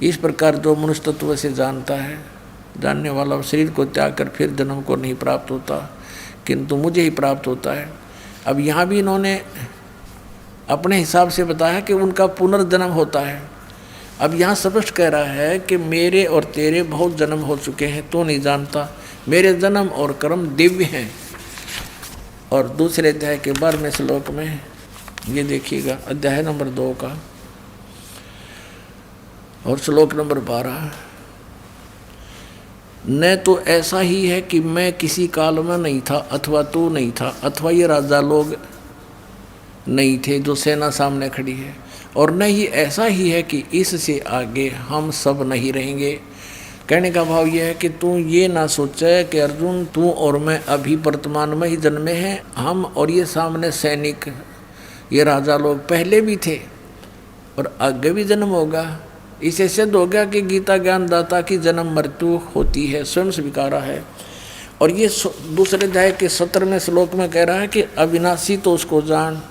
इस प्रकार जो मनुष्य तत्व से जानता है, जानने वाला शरीर को त्याग कर फिर जन्म को नहीं प्राप्त होता, किंतु मुझे ही प्राप्त होता है। अब यहाँ भी इन्होंने अपने हिसाब से बताया कि उनका पुनर्जन्म होता है। अब यहाँ स्पष्ट कह रहा है कि मेरे और तेरे बहुत जन्म हो चुके हैं, तो नहीं जानता, मेरे जन्म और कर्म दिव्य हैं। और दूसरे अध्याय के 12वें श्लोक में ये देखिएगा, अध्याय नंबर 2 का और श्लोक नंबर 12, न तो ऐसा ही है कि मैं किसी काल में नहीं था अथवा तू नहीं था अथवा ये राजा लोग नहीं थे जो सेना सामने खड़ी है, और न ही ऐसा ही है कि इससे आगे हम सब नहीं रहेंगे। कहने का भाव यह है कि तू ये ना सोचे कि अर्जुन तू और मैं अभी वर्तमान में ही जन्मे हैं, हम और ये सामने सैनिक, ये राजा लोग पहले भी थे और आगे भी जन्म होगा। इसे सिद्ध हो गया कि गीता ज्ञानदाता की जन्म मृत्यु होती है, स्वयं स्वीकारा है। और ये दूसरे अध्याय के 17वें श्लोक में कह रहा है कि अविनाशी तो उसको जान